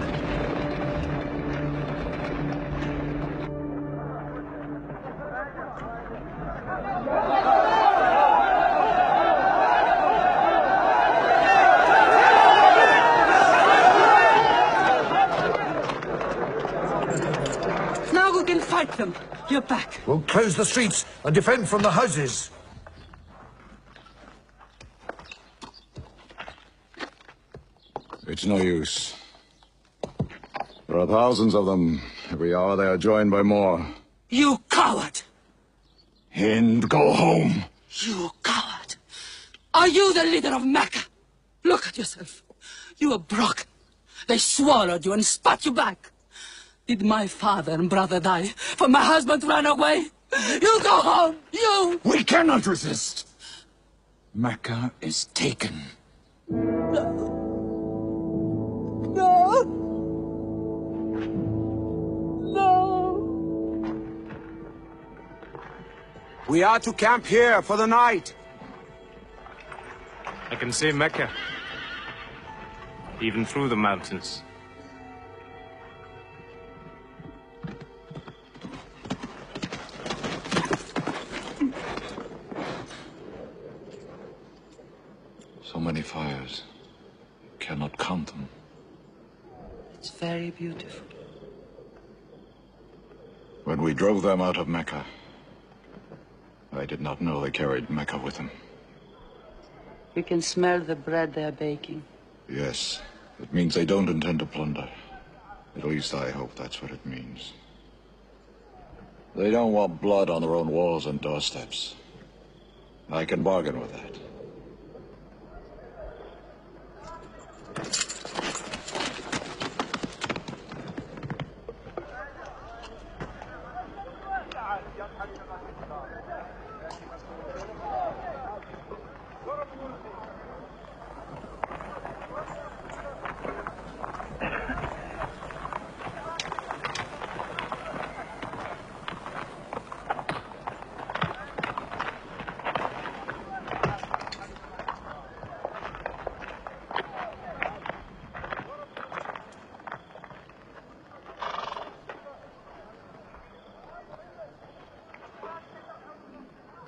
Now we can fight them. You're back. We'll close the streets and defend from the houses. It's no use. There are thousands of them. Every hour they are joined by more. You coward! Hind, go home. You coward! Are you the leader of Mecca? Look at yourself. You are broken. They swallowed you and spat you back. Did my father and brother die? For my husband ran away? You go home! You! We cannot resist! Mecca is taken. No. We are to camp here for the night. I can see Mecca, even through the mountains. So many fires. Cannot count them. It's very beautiful. When we drove them out of Mecca, I did not know they carried Mecca with them. We can smell the bread they're baking. Yes, it means they don't intend to plunder. At least I hope that's what it means. They don't want blood on their own walls and doorsteps. I can bargain with that.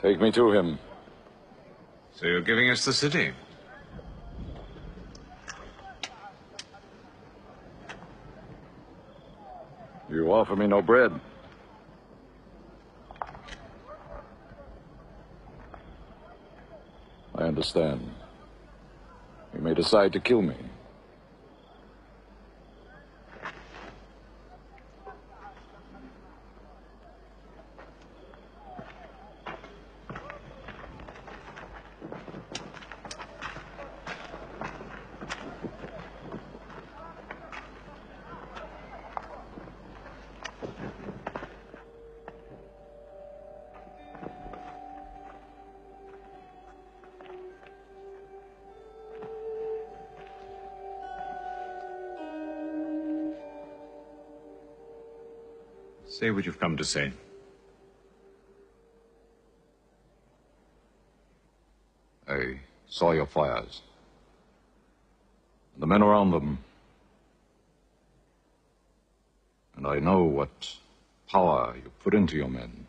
Take me to him. So you're giving us the city? You offer me no bread. I understand. You may decide to kill me. Say what you've come to say. I saw your fires. The men around them. And I know what power you put into your men.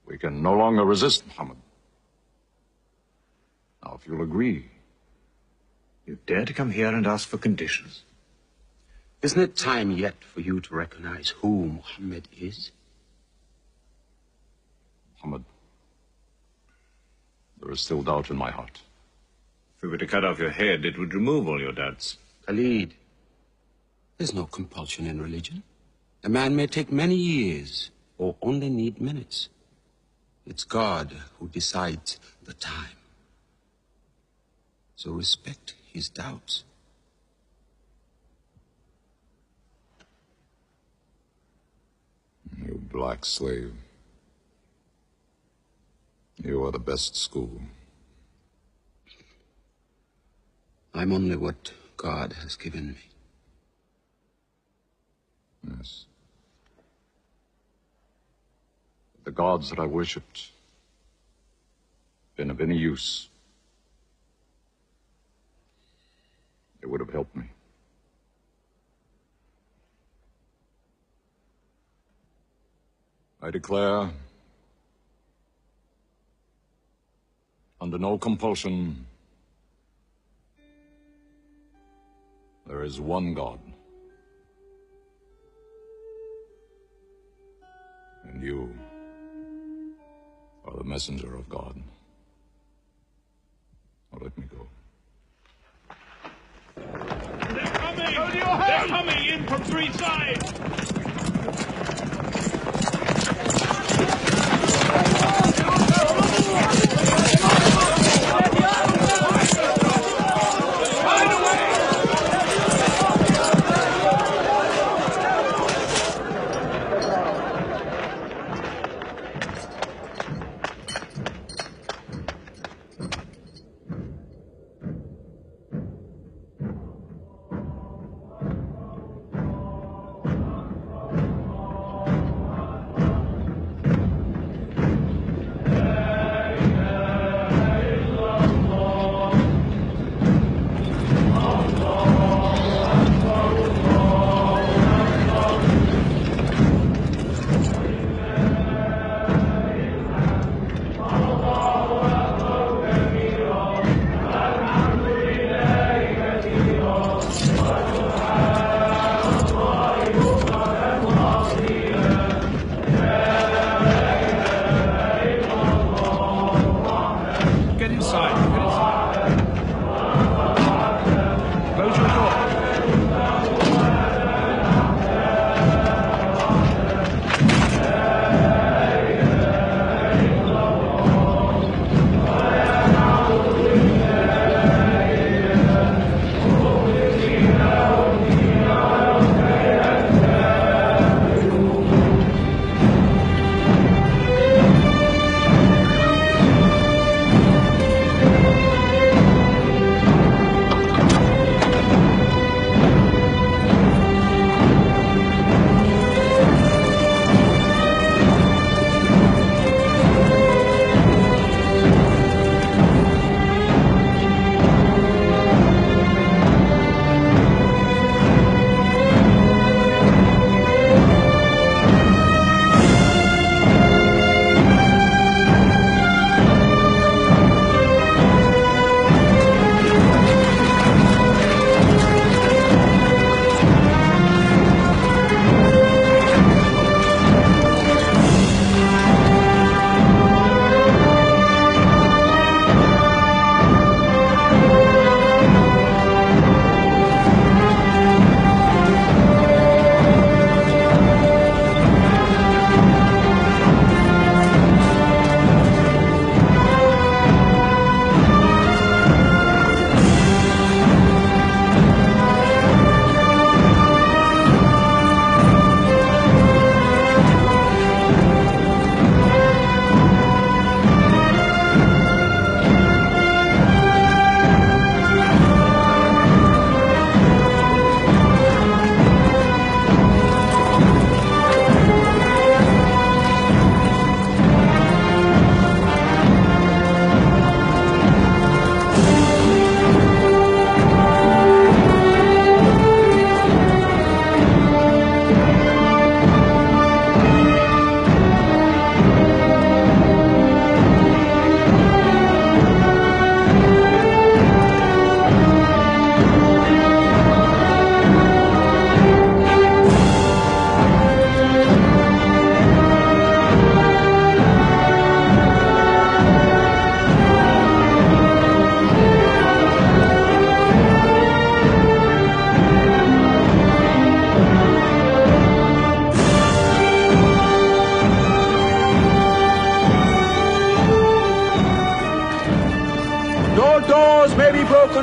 We can no longer resist Muhammad. Now, if you'll agree. You dare to come here and ask for conditions? Isn't it time yet for you to recognize who Muhammad is? Muhammad, there is still doubt in my heart. If we were to cut off your head, it would remove all your doubts. Khalid, there's no compulsion in religion. A man may take many years or only need minutes. It's God who decides the time. So respect his doubts. You black slave. You are the best school. I'm only what God has given me. Yes. The gods that I worshipped been of any use. They would have helped me. I declare, under no compulsion, there is one God. And you are the messenger of God. Now let me go. They're coming! They're coming in from three sides!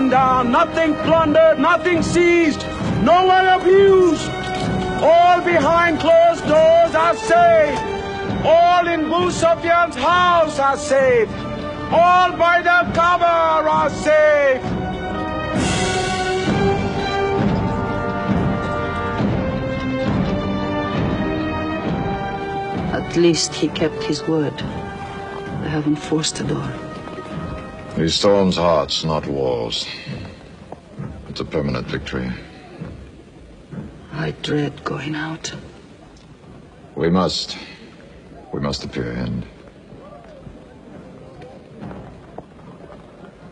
torn down, nothing plundered, nothing seized, no one abused. All behind closed doors are safe. All in Abu Sufyan's house are safe. All by the Kaaba are safe. At least he kept his word. They haven't forced the door. He storms hearts, not walls. It's a permanent victory. I dread going out. We must appear in.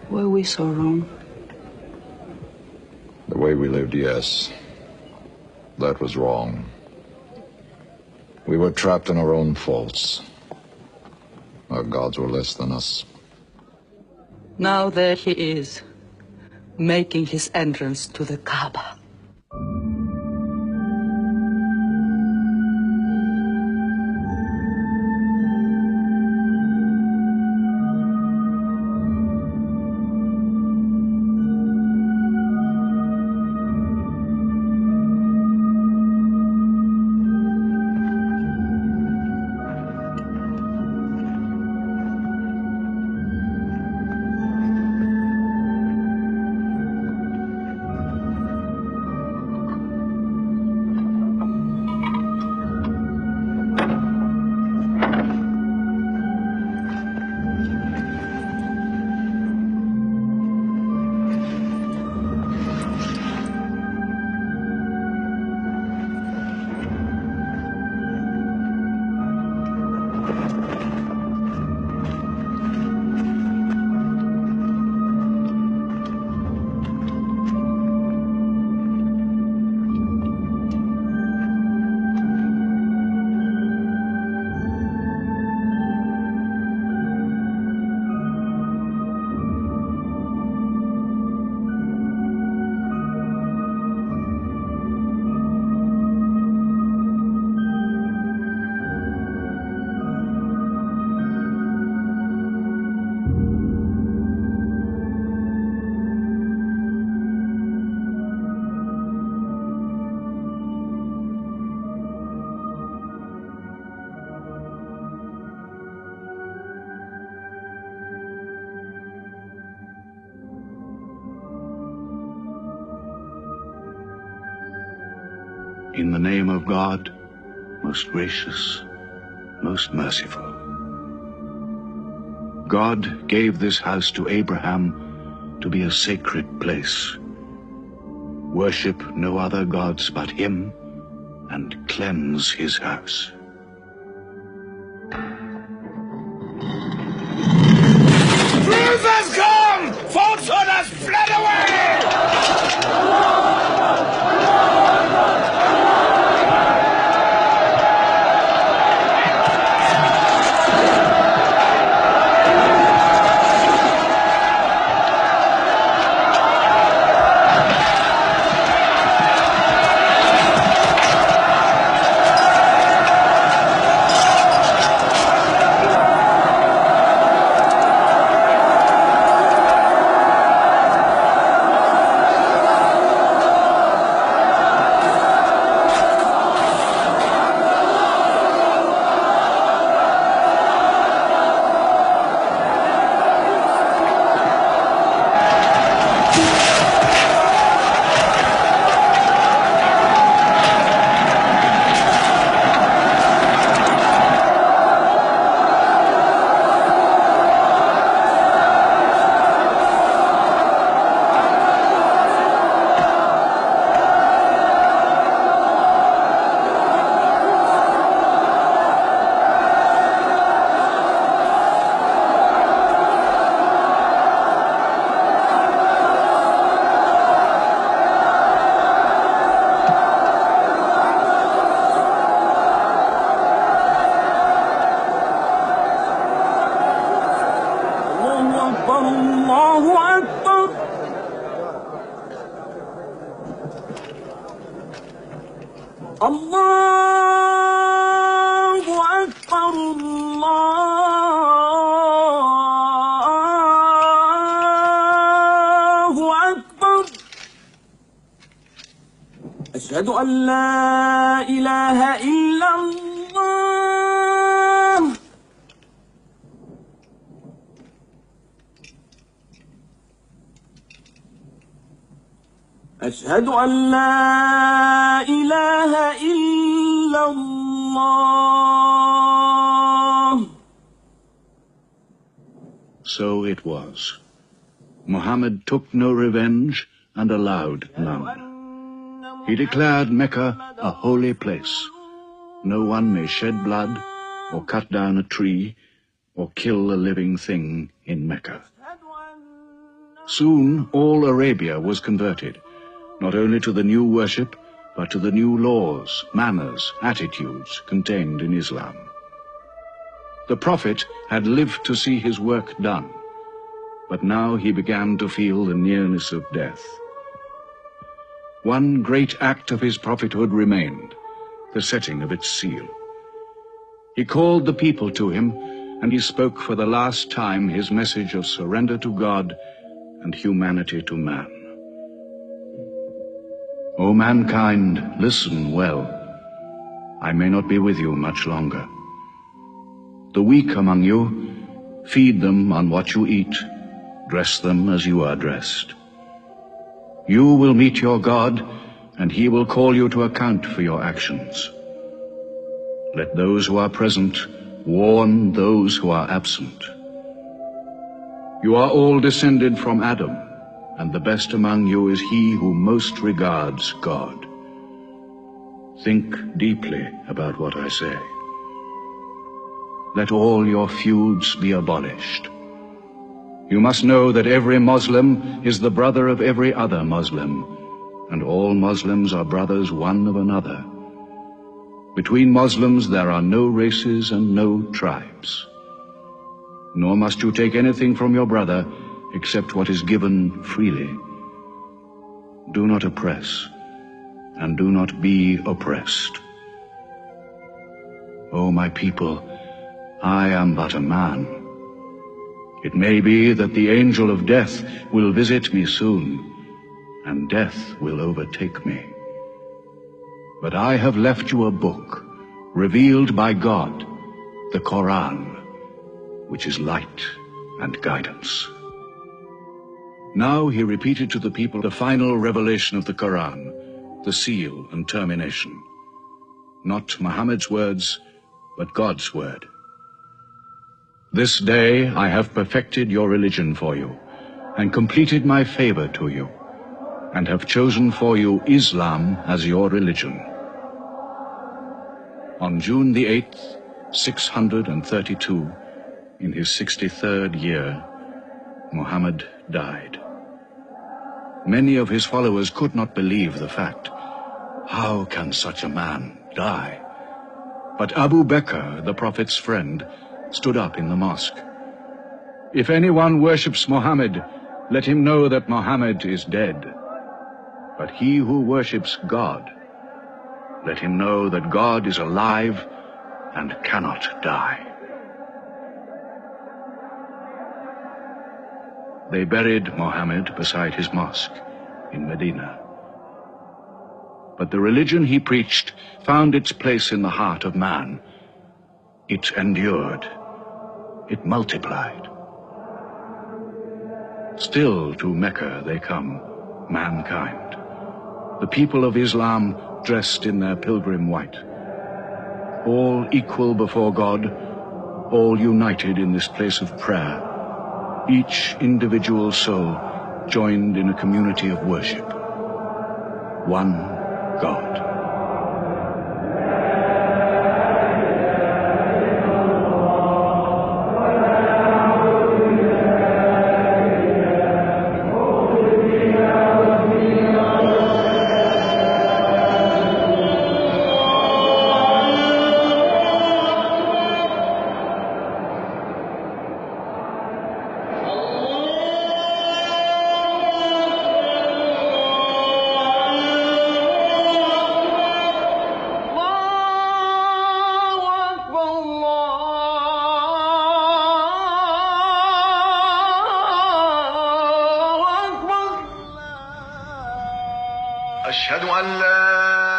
Were we so wrong? The way we lived, yes. That was wrong. We were trapped in our own faults. Our gods were less than us. Now there he is, making his entrance to the Kaaba. In the name of God, most gracious, most merciful. God gave this house to Abraham to be a sacred place. Worship no other gods but him, and cleanse his house. Truth has come! Falsehood has fled away! أشهد أن لا إله إلا الله أشهد أن لا إله إلا الله. So it was. Muhammad took no revenge and allowed none. He declared Mecca a holy place. No one may shed blood, or cut down a tree, or kill a living thing in Mecca. Soon all Arabia was converted, not only to the new worship, but to the new laws, manners, attitudes contained in Islam. The Prophet had lived to see his work done, but now he began to feel the nearness of death. One great act of his prophethood remained, the setting of its seal. He called the people to him, and he spoke for the last time his message of surrender to God and humanity to man. O mankind, listen well. I may not be with you much longer. The weak among you, feed them on what you eat, dress them as you are dressed. You will meet your God, and he will call you to account for your actions. Let those who are present warn those who are absent. You are all descended from Adam, and the best among you is he who most regards God. Think deeply about what I say. Let all your feuds be abolished. You must know that every Muslim is the brother of every other Muslim, and all Muslims are brothers one of another. Between Muslims there are no races and no tribes. Nor must you take anything from your brother except what is given freely. Do not oppress, and do not be oppressed. O my people, I am but a man. It may be that the angel of death will visit me soon, and death will overtake me. But I have left you a book, revealed by God, the Quran, which is light and guidance. Now he repeated to the people the final revelation of the Quran, the seal and termination. Not Muhammad's words, but God's word. This day I have perfected your religion for you, and completed my favor to you, and have chosen for you Islam as your religion. On June the 8th, 632, in his 63rd year, Muhammad died. Many of his followers could not believe the fact. How can such a man die? But Abu Bakr, the Prophet's friend, stood up in the mosque. If anyone worships Muhammad, let him know that Muhammad is dead. But he who worships God, let him know that God is alive and cannot die. They buried Muhammad beside his mosque in Medina. But the religion he preached found its place in the heart of man. It endured. It multiplied. Still to Mecca they come, mankind. The people of Islam dressed in their pilgrim white. All equal before God, all united in this place of prayer. Each individual soul joined in a community of worship. One God. أشهد أن لا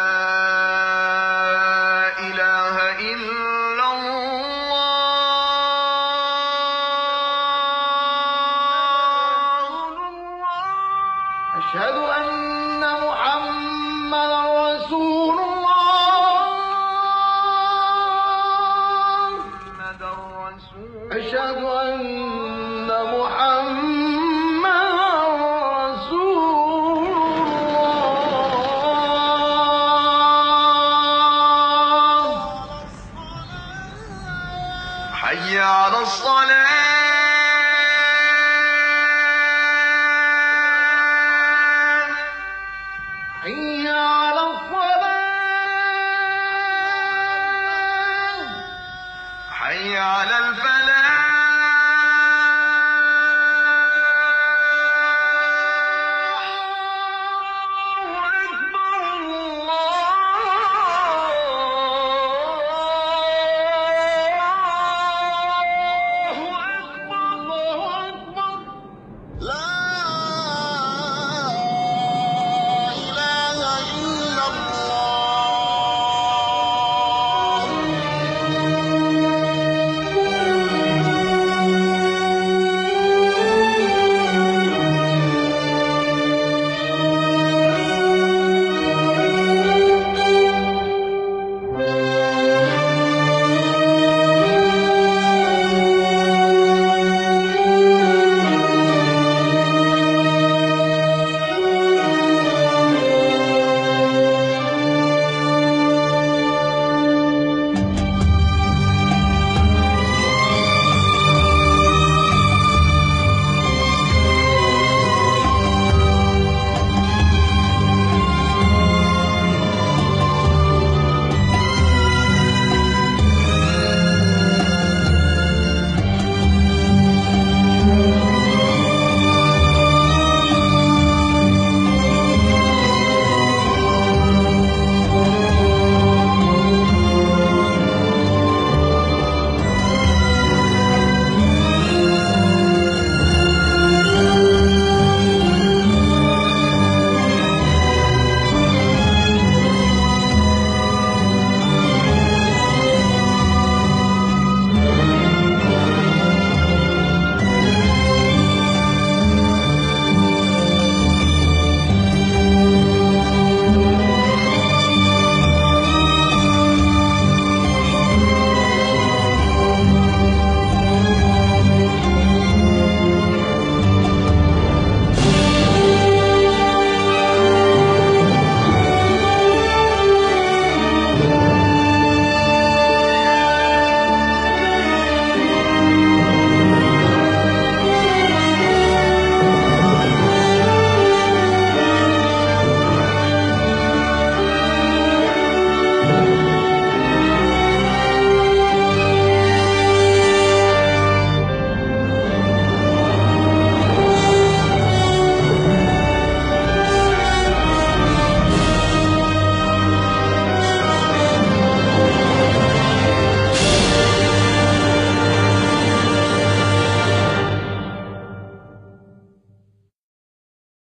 الصلاة